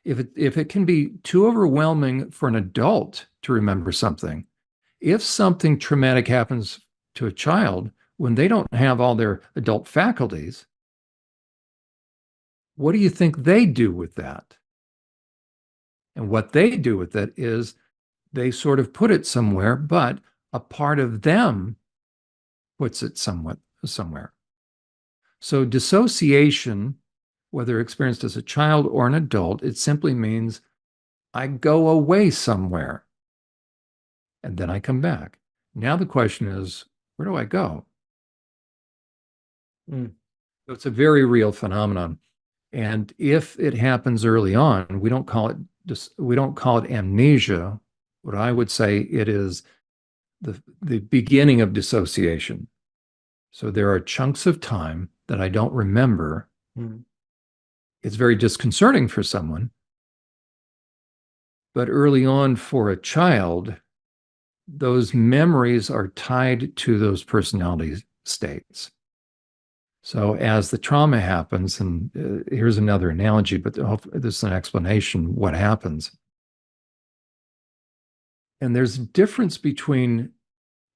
if it can be too overwhelming for an adult to remember something? If something traumatic happens to a child when they don't have all their adult faculties, what do you think they do with that? And what they do with it is they sort of put it somewhere, but a part of them puts it somewhere. So dissociation, whether experienced as a child or an adult, it simply means I go away somewhere and then I come back. Now the question is, where do I go? Mm, So it's a very real phenomenon. And if it happens early on, we don't call it amnesia. What I would say it is the beginning of dissociation. So there are chunks of time that I don't remember. mm, It's very disconcerting for someone, but early on for a child, those memories are tied to those personality states. So as the trauma happens, and here's another analogy, but this is an explanation what happens. And there's a difference between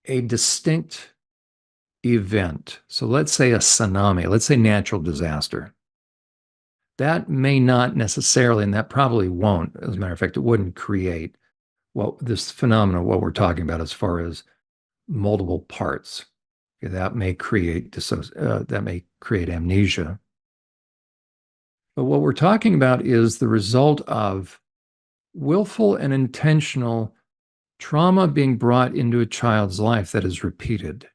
a distinct event. So let's say a tsunami, let's say natural disaster. That may not necessarily, and that probably won't, as a matter of fact, it wouldn't create this phenomenon, what we're talking about as far as multiple parts. That may create amnesia. But what we're talking about is the result of willful and intentional trauma being brought into a child's life that is repeated.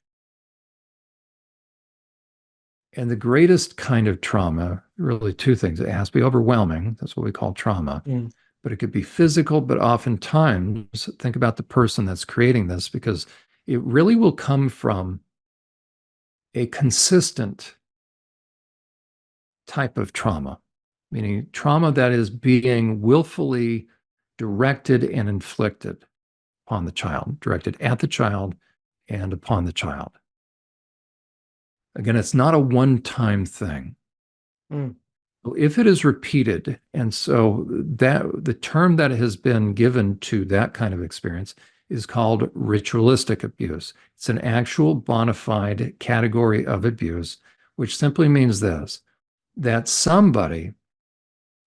And the greatest kind of trauma, really two things. It has to be overwhelming. That's what we call trauma. mm, But it could be physical, but oftentimes, think about the person that's creating this, because it really will come from a consistent type of trauma, meaning trauma that is being willfully directed and inflicted upon the child, directed at the child and upon the child. Again, it's not a one time thing. mm, If it is repeated, and so that the term that has been given to that kind of experience is called ritualistic abuse. It's an actual bona fide category of abuse, which simply means this, that somebody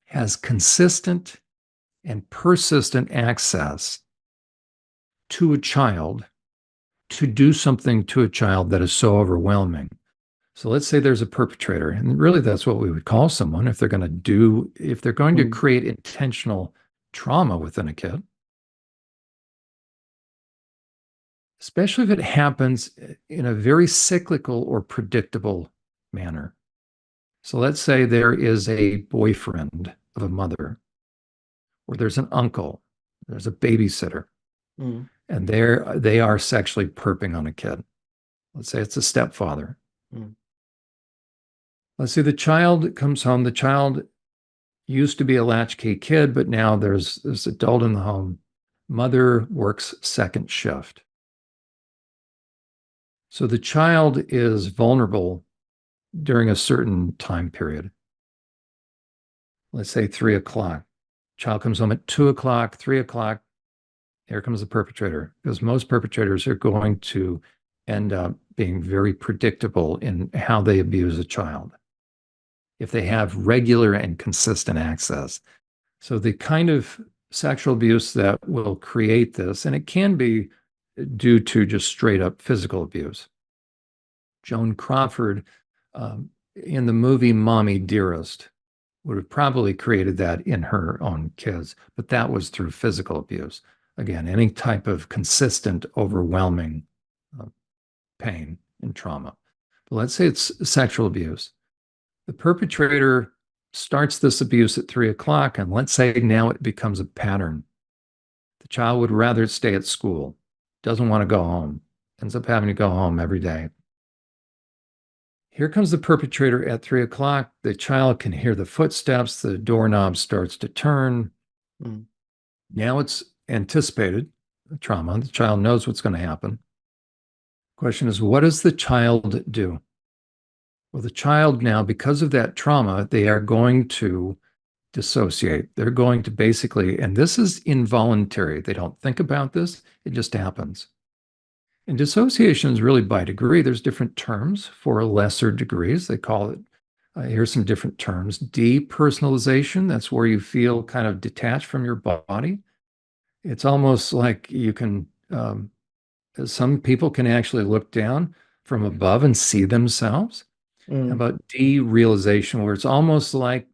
has consistent and persistent access to a child to do something to a child that is so overwhelming. So let's say there's a perpetrator, and really that's what we would call someone if they're going to mm, create intentional trauma within a kid, especially if it happens in a very cyclical or predictable manner. So let's say there is a boyfriend of a mother, or there's an uncle, there's a babysitter, mm, and they are sexually perping on a kid. Let's say it's a stepfather. mm, Let's say the child comes home. The child used to be a latchkey kid, but now there's this adult in the home. Mother works second shift. So the child is vulnerable during a certain time period. Let's say 3 o'clock. Child comes home at 2 o'clock, 3 o'clock. Here comes the perpetrator, because most perpetrators are going to end up being very predictable in how they abuse a child if they have regular and consistent access. So the kind of sexual abuse that will create this, and it can be due to just straight up physical abuse. Joan Crawford, in the movie Mommy Dearest, would have probably created that in her own kids, but that was through physical abuse. Again, any type of consistent, overwhelming uh, pain and trauma. But let's say it's sexual abuse. The perpetrator starts this abuse at 3 o'clock, and let's say now it becomes a pattern. The child would rather stay at school, doesn't want to go home, ends up having to go home every day. Here comes the perpetrator at 3 o'clock. The child can hear the footsteps, the doorknob starts to turn. mm, Now it's anticipated trauma. The child knows what's going to happen. Question is, what does the child do? Well, the child now, because of that trauma, they are going to dissociate. They're going to basically, and this is involuntary. They don't think about this, it just happens. And dissociation is really by degree. There's different terms for lesser degrees. They call it, here's some different terms. Depersonalization, that's where you feel kind of detached from your body. It's almost like you can, some people can actually look down from above and see themselves. How mm, about derealization, where it's almost like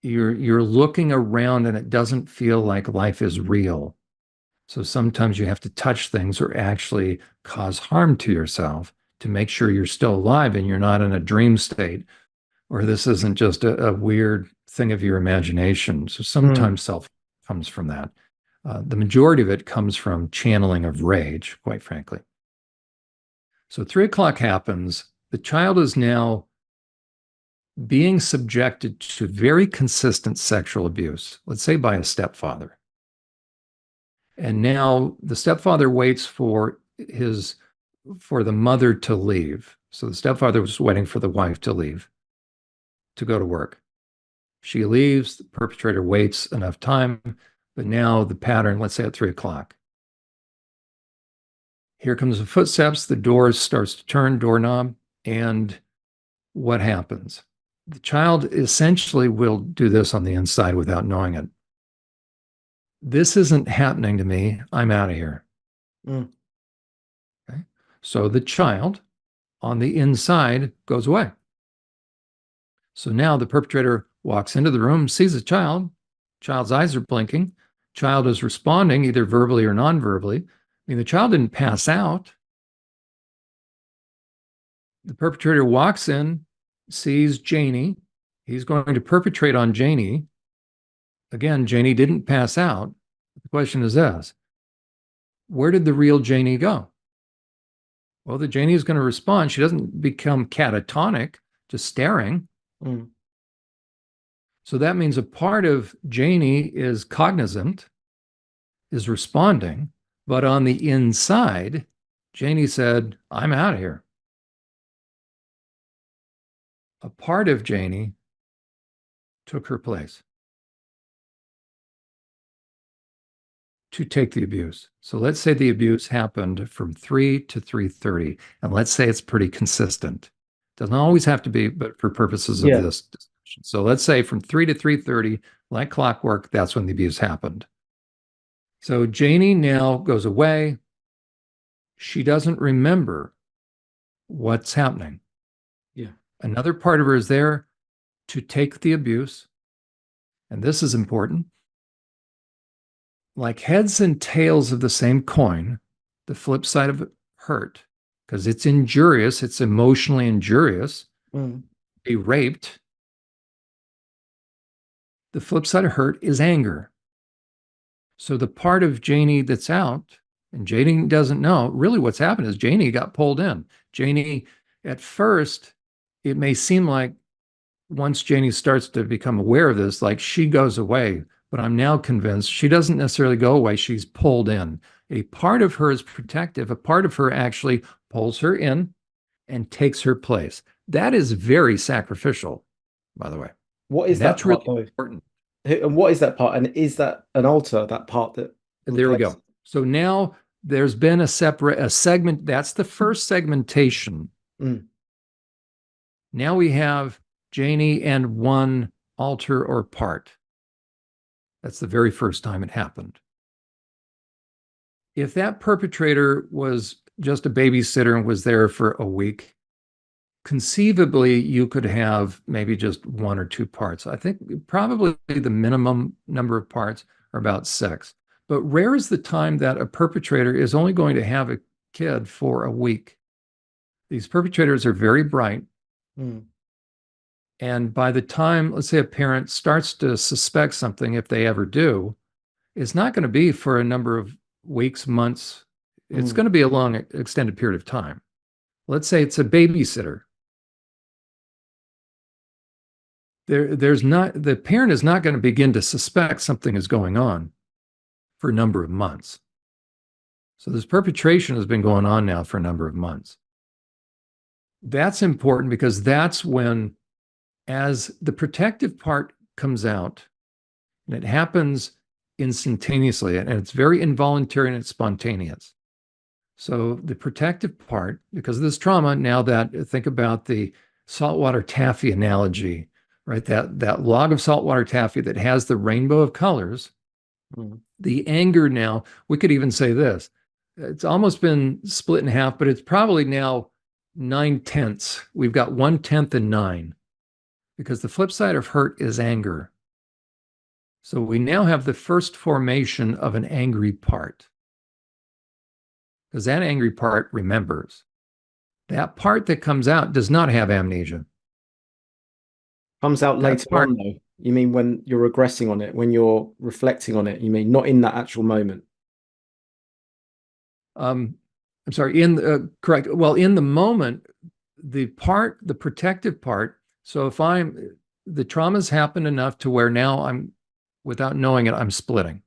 you're looking around and it doesn't feel like life is real. So sometimes you have to touch things or actually cause harm to yourself to make sure you're still alive and you're not in a dream state, or this isn't just a weird thing of your imagination. So Mm. sometimes self comes from that. The majority of it comes from channeling of rage, quite frankly. So 3 o'clock happens. The child is now being subjected to very consistent sexual abuse, let's say by a stepfather. And now the stepfather waits for the mother to leave. So the stepfather was waiting for the wife to leave to go to work. She leaves, the perpetrator waits enough time, but now the pattern, let's say at 3 o'clock. Here comes the footsteps, the door starts to turn, doorknob, and what happens? The child essentially will do this on the inside without knowing it. This isn't happening to me. I'm out of here. Mm. Okay? So the child on the inside goes away. So now the perpetrator walks into the room, sees the child, child's eyes are blinking, child is responding either verbally or non-verbally. I mean, the child didn't pass out. The perpetrator walks in, sees Janie. He's going to perpetrate on Janie. Again, Janie didn't pass out. The question is this: where did the real Janie go? Well, the Janie is going to respond. She doesn't become catatonic, just staring. Mm. So that means a part of Janie is cognizant, is responding, but on the inside, Janie said, I'm out of here. A part of Janie took her place to take the abuse. So let's say the abuse happened from 3 to 3:30, and let's say it's pretty consistent. Doesn't always have to be, but for purposes of Yeah. this discussion. So let's say from 3 to 3:30, like clockwork, that's when the abuse happened. So Janie now goes away. She doesn't remember what's happening. Yeah. Another part of her is there to take the abuse. And this is important. Like heads and tails of the same coin, the flip side of hurt, because it's injurious, it's emotionally injurious, Mm. be raped. The flip side of hurt is anger. So the part of Janie that's out, and Janie doesn't know, really what's happened is Janie got pulled in. Janie, at first, it may seem like once Janie starts to become aware of this, like she goes away, but I'm now convinced she doesn't necessarily go away. She's pulled in. A part of her is protective. A part of her actually pulls her in and takes her place. That is very sacrificial, by the way. What And is that that's really part though? important. And what is that part? And is that an altar, that part that There we replaces? go. So now there's been a segment. That's the first segmentation. Mm. Now we have Janie and one alter or part. That's the very first time it happened. If that perpetrator was just a babysitter and was there for a week, conceivably you could have maybe just one or two parts. I think probably the minimum number of parts are about six. But rare is the time that a perpetrator is only going to have a kid for a week. These perpetrators are very bright. Mm. And by the time, let's say, a parent starts to suspect something, if they ever do, it's not going to be for a number of weeks, months. It's Mm. going to be a long, extended period of time. Let's say it's a babysitter. There's not, the parent is not going to begin to suspect something is going on for a number of months. So this perpetration has been going on now for a number of months. That's important because that's when, as the protective part comes out, and it happens instantaneously, and it's very involuntary and it's spontaneous. So the protective part, because of this trauma, now that think about the saltwater taffy analogy, right? That log of saltwater taffy that has the rainbow of colors, Mm. the anger now, we could even say this. It's almost been split in half, but it's probably now 9/10. We've got 1/10 and 9, because the flip side of hurt is anger. So we now have the first formation of an angry part, because that angry part remembers. That part that comes out does not have amnesia. Comes out That later part, on, though. You mean when you're regressing on it, when you're reflecting on it? You mean not in that actual moment? um, I'm sorry, correct. Well, in the moment, the protective part. So if the trauma's happened enough to where now without knowing it, I'm splitting.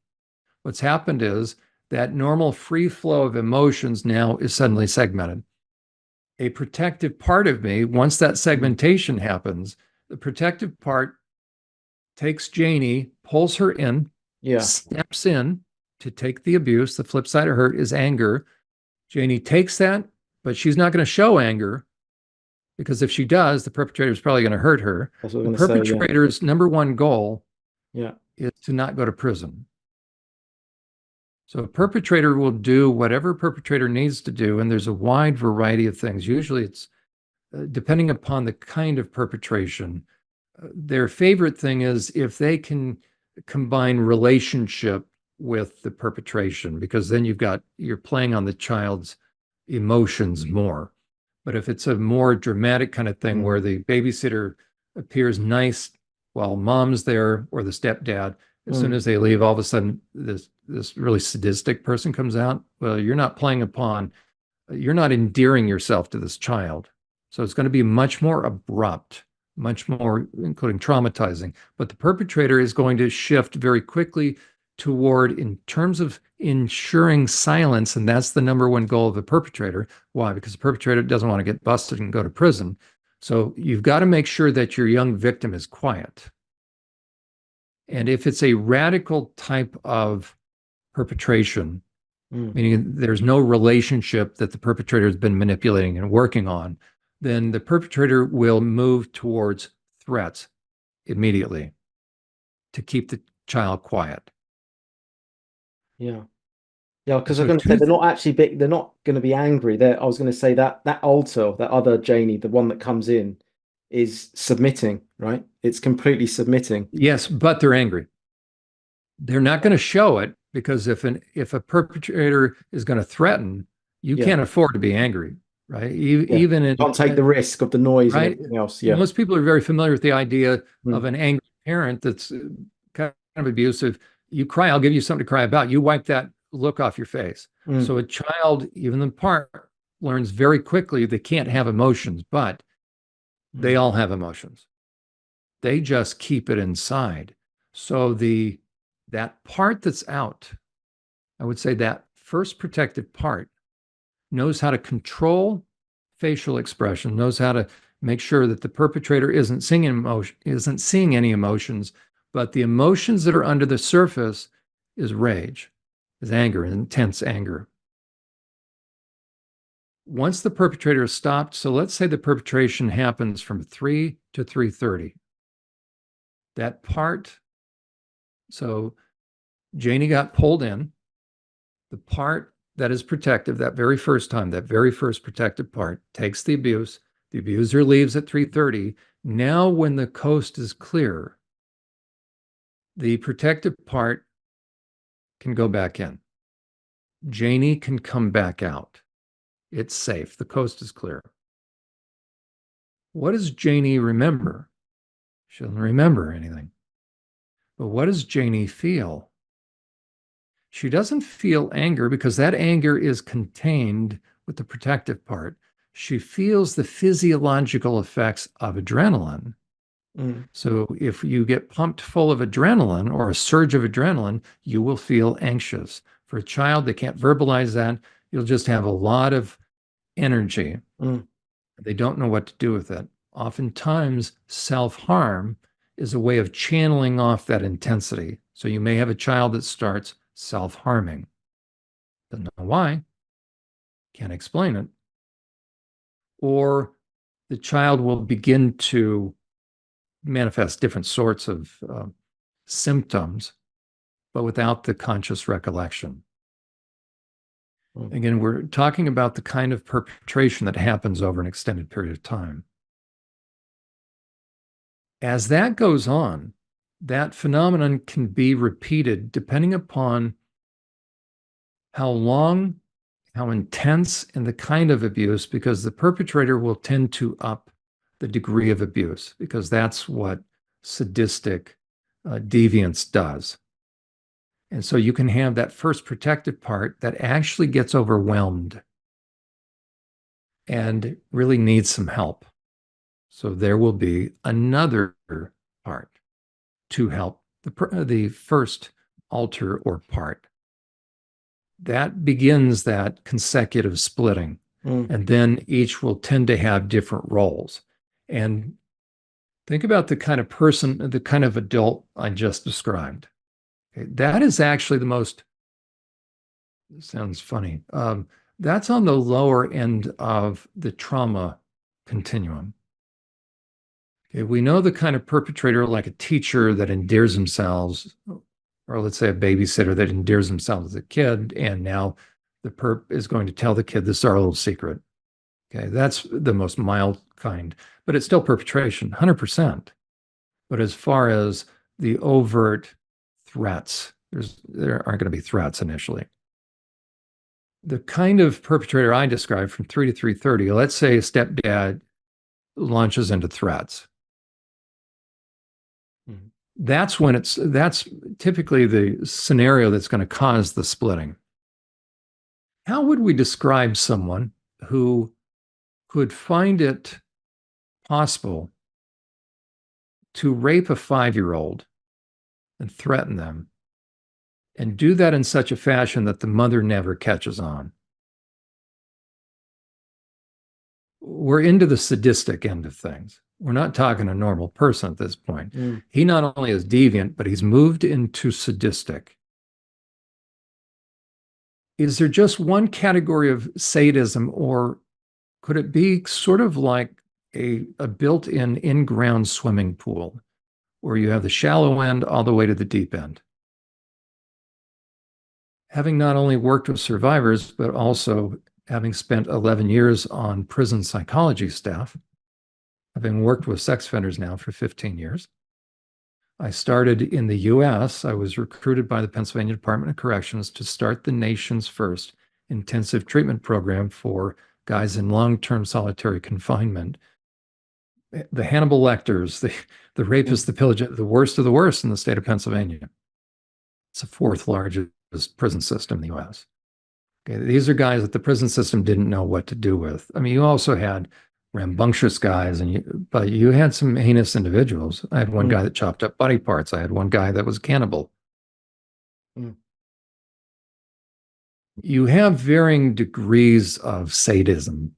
What's happened is that normal free flow of emotions now is suddenly segmented. A protective part of me, once that Mm. segmentation happens, the protective part takes Janie, pulls her in, Yeah, steps in to take the abuse. The flip side of hurt is anger. Janie takes that, but she's not going to show anger because if she does, the perpetrator is probably going to hurt her. that's what I'm The going to say. Yeah, perpetrator's number one goal yeah. is to not go to prison. So a perpetrator will do whatever a perpetrator needs to do, and there's a wide variety of things. Usually it's depending upon the kind of perpetration. Their favorite thing is if they can combine relationship with the perpetration, because then you're playing on the child's emotions more. But if it's a more dramatic kind of thing where Mm. the babysitter appears nice while mom's there or the stepdad, as soon Mm. as they leave, all of a sudden this really sadistic person comes out. Well, you're not endearing yourself to this child. So it's going to be much more abrupt, much more, including traumatizing. But the perpetrator is going to shift very quickly toward, in terms of ensuring silence. And that's the number one goal of the perpetrator. Why? Because the perpetrator doesn't want to get busted and go to prison. So you've got to make sure that your young victim is quiet. And if it's a radical type of perpetration, Mm. meaning there's no relationship that the perpetrator has been manipulating and working on, then the perpetrator will move towards threats immediately to keep the child quiet. Yeah. Yeah, because I So, was going to say they're not actually big. They're not going to be angry. I was going to say that alter, that other Janie, the one that comes in, is submitting, right? It's completely submitting. yes, but they're angry. They're not going to show it because if a perpetrator is going to threaten, you Yeah, can't afford to be angry, right? yeah. Even Can't take the risk of the noise and right? everything else. Yeah. Most people are very familiar with the idea of Mm. an angry parent that's kind of abusive. You cry, I'll give you something to cry about. You wipe that look off your face. Mm. So a child, even the part, learns very quickly they can't have emotions, but they Mm. all have emotions. They just keep it inside. So that part that's out, I would say that first protective part knows how to control facial expression, knows how to make sure that the perpetrator isn't seeing any emotions, but the emotions that are under the surface is rage, is anger, intense anger. Once the perpetrator is stopped, so let's say the perpetration happens from 3 to 3:30. That part, so Janie got pulled in, the part that is protective, that very first time, that very first protective part takes the abuser leaves at 3:30. Now when the coast is clear, the protective part can go back in. Janie can come back out. It's safe. The coast is clear. What does Janie remember? She doesn't remember anything. But what does Janie feel? She doesn't feel anger because that anger is contained with the protective part. She feels the physiological effects of adrenaline. Mm. So if you get pumped full of adrenaline or a surge of adrenaline, you will feel anxious. For a child that can't verbalize that, you'll just have a lot of energy. Mm. They don't know what to do with it. Oftentimes, self harm is a way of channeling off that intensity. So you may have a child that starts self harming. Doesn't know why, can't explain it. Or the child will begin to manifest different sorts of symptoms, but without the conscious recollection. Mm. Again, we're talking about the kind of perpetration that happens over an extended period of time. As that goes on, that phenomenon can be repeated depending upon how long how intense and the kind of abuse, because the perpetrator will tend to up the degree of abuse, because that's what sadistic deviance does. And so you can have that first protective part that actually gets overwhelmed and really needs some help. So there will be another part to help the first alter or part. That begins that consecutive splitting. Mm. And then each will tend to have different roles. And think about the kind of person, the kind of adult I just described. Okay, that is actually the most, sounds funny. That's on the lower end of the trauma continuum. Okay, we know the kind of perpetrator, like a teacher that endears themselves, or let's say a babysitter that endears themselves as a kid, and now the perp is going to tell the kid this is our little secret. Okay, that's the most mild kind, but it's still perpetration, 100%. But as far as the overt threats, there aren't going to be threats initially. The kind of perpetrator I described from 3 to 3:30, let's say a stepdad launches into threats. Mm. That's typically the scenario that's going to cause the splitting. How would we describe someone who could find it possible to rape a 5-year-old and threaten them and do that in such a fashion that the mother never catches on? We're into the sadistic end of things. We're not talking a normal person at this point. Mm. He not only is deviant, but he's moved into sadistic. Is there just one category of sadism, or could it be sort of like a built-in in-ground swimming pool where you have the shallow end all the way to the deep end? Having not only worked with survivors, but also having spent 11 years on prison psychology staff, having worked with sex offenders now for 15 years, I started in the US. I was recruited by the Pennsylvania Department of Corrections to start the nation's first intensive treatment program for guys in long-term solitary confinement. The Hannibal Lecters, the rapists, Mm. the pillager, the worst of the worst in the state of Pennsylvania. It's the fourth largest prison system in the US. Okay, these are guys that the prison system didn't know what to do with. I mean, you also had rambunctious guys, but you had some heinous individuals. I had one Mm. guy that chopped up body parts. I had one guy that was cannibal. Mm. You have varying degrees of sadism.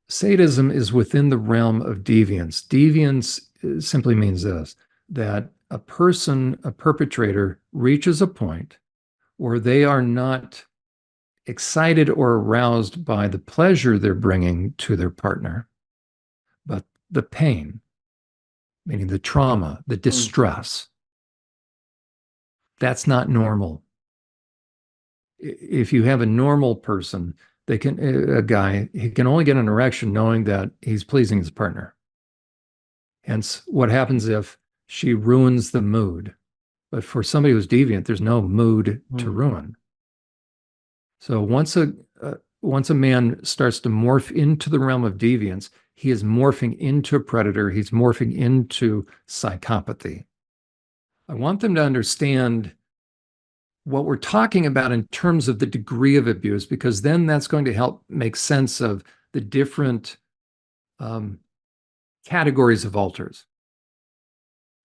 Sadism is within the realm of deviance. Deviance simply means this, that a person, a perpetrator, reaches a point where they are not excited or aroused by the pleasure they're bringing to their partner, but the pain, meaning the trauma, the Mm. distress. That's not normal. If you have a normal person, a guy, he can only get an erection knowing that he's pleasing his partner. Hence, what happens if she ruins the mood? But for somebody who's deviant, there's no mood to Mm. ruin. So once a man starts to morph into the realm of deviance, he is morphing into a predator. He's morphing into psychopathy. I want them to understand what we're talking about in terms of the degree of abuse, because then that's going to help make sense of the different um, categories of alters.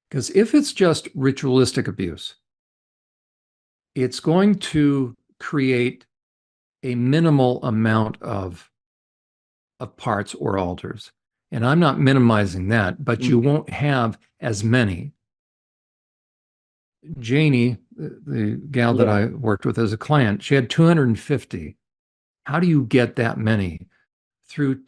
Because if it's just ritualistic abuse, it's going to create a minimal amount of parts or alters. And I'm not minimizing that, but you Mm. won't have as many. Janie, the gal that Yeah. I worked with as a client, she had 250. How do you get that many? Through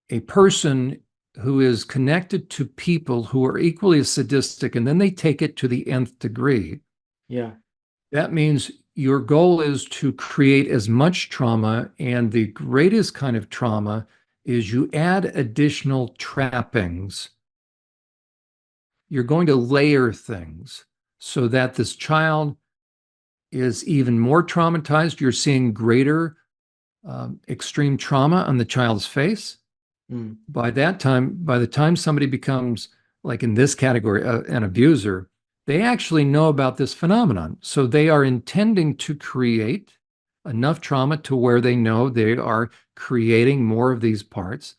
a person who is connected to people who are equally as sadistic, and then they take it to the nth degree. Yeah. That means your goal is to create as much trauma, and the greatest kind of trauma is you add additional trappings. You're going to layer things so that this child is even more traumatized. You're seeing greater extreme trauma on the child's face. Mm, By the time somebody becomes, like in this category, an abuser, they actually know about this phenomenon. So they are intending to create enough trauma to where they know they are creating more of these parts.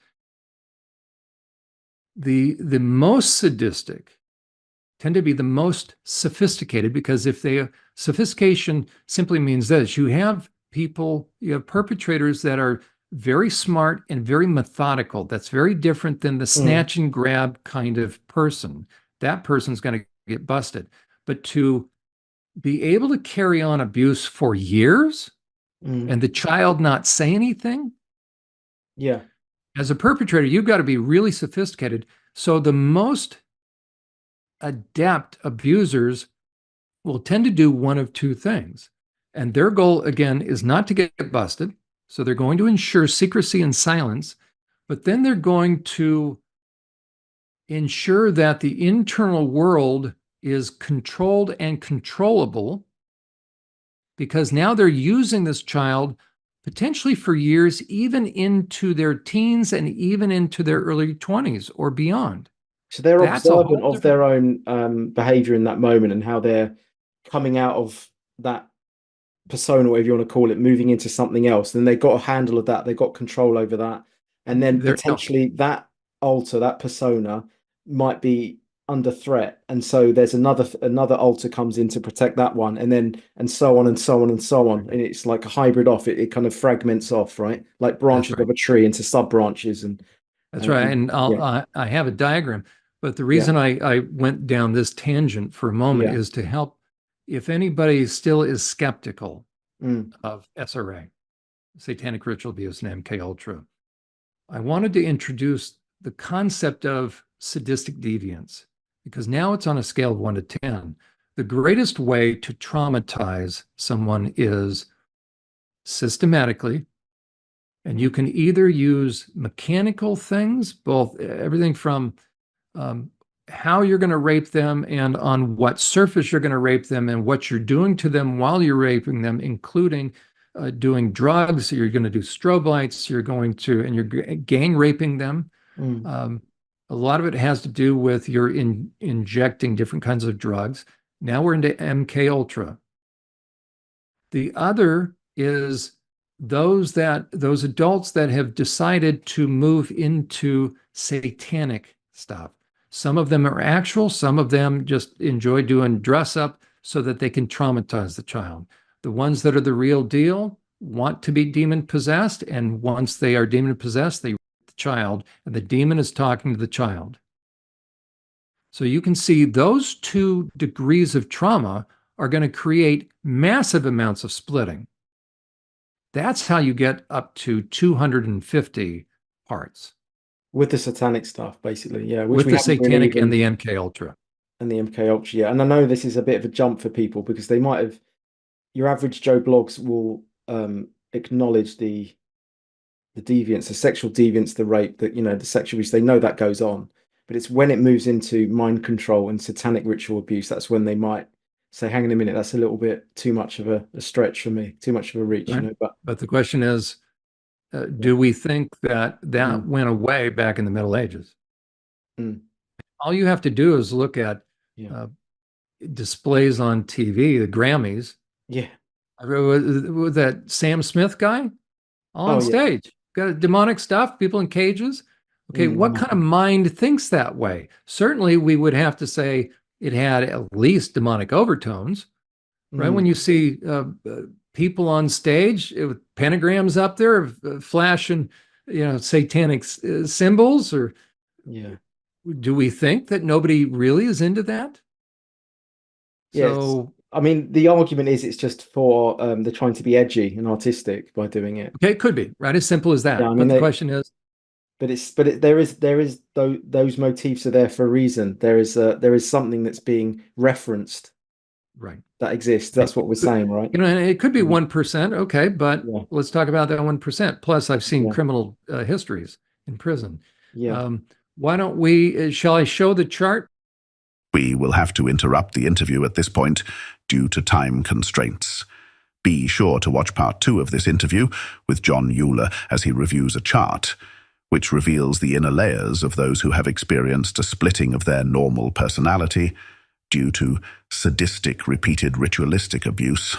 The most sadistic tend to be the most sophisticated, because if they sophistication simply means this: you have perpetrators that are very smart and very methodical. That's very different than the mm, snatch and grab kind of person. That person's going to get busted. But to be able to carry on abuse for years mm. and the child not say anything, Yeah. as a perpetrator, you've got to be really sophisticated. So the most adept abusers will tend to do one of two things. And their goal, again, is not to get busted. So they're going to ensure secrecy and silence, but then they're going to ensure that the internal world is controlled and controllable, because now they're using this child potentially for years, even into their teens and even into their early 20s or beyond. So they're That's a observant whole of different. their own behavior in that moment and how they're coming out of that persona, whatever you want to call it, moving into something else. Then they got a handle of that, they got control over that, and then There, no, potentially that alter, that persona, might be under threat, and so there's another alter comes in to protect that one, and then and so on and so on and so on, and it's like a hybrid off. It kind of fragments off, right? Like that's branches right. of a tree into sub branches, and That's right. And yeah, I have a diagram, but the yeah, reason I went down this tangent for a moment yeah, is to help if anybody still is skeptical mm, of SRA, Satanic Ritual Abuse and MK Ultra. I wanted to introduce the concept of sadistic deviance, because now it's on a scale of 1 to 10. The greatest way to traumatize someone is systematically. And you mm. can either use mechanical things, both everything from um, how you're going to rape them and on what surface you're going to rape them and what you're doing to them while you're raping them, including doing drugs. You're going to do strobe lights. And you're gang raping them. Mm. Um, a lot of it has to do with you're injecting different kinds of drugs. Now we're into MK Ultra. The other is those adults that have decided to move into satanic stuff. Some of them are actual, some of them just enjoy doing dress up so that they can traumatize the child. The ones that are the real deal want to be demon possessed, and once they are demon possessed, they rape the child, and the demon is talking to the child. So you can see those two degrees of trauma are going to create massive amounts of splitting. That's how you get up to 250 parts With the satanic stuff, basically, yeah, which with we the haven't really satanic and even, the MK Ultra. and the MK Ultra, yeah. And I know this is a bit of a jump for people because they might have, your average Joe blogs will acknowledge the deviance, the sexual deviance, the rape, that the sexual abuse. They know that goes on, but it's when it moves into mind control and satanic ritual abuse that's when they might say, "Hang on a minute, that's a little bit too much of a stretch for me, too much of a reach," Right? But But the question is, yeah, do we think that that mm, went away back in the Middle Ages? mm, All you have to do is look at yeah, uh, displays on TV, the Grammys. yeah, Was that Sam Smith guy all oh on yeah, stage? Got demonic stuff, people in cages. Okay, what kind of massive, mind thinks that way? Certainly, we would have to say it had at least demonic overtones, right? When mm, you see people on stage with pentagrams up there, flashing, satanic symbols, or yeah. do we think that nobody really is into that? Yeah, So, I mean, the argument is it's just for they're trying to be edgy and artistic by doing it. okay, it could be, right? As simple as Yeah, that. I mean, But the question is, there is those motifs are there for a reason. There is something that's being referenced right. that exists. It That's what we're could, saying, right? and it could be Mm, 1%. Okay, but yeah, let's talk about that 1%. Plus, I've seen yeah, criminal histories in prison. yeah. Um, why don't we, shall I show the chart? We will have to interrupt the interview at this point due to time constraints. Be sure to watch part 2 of this interview with Jon Uhler as he reviews a chart, which reveals the inner layers of those who have experienced a splitting of their normal personality due to sadistic repeated ritualistic abuse.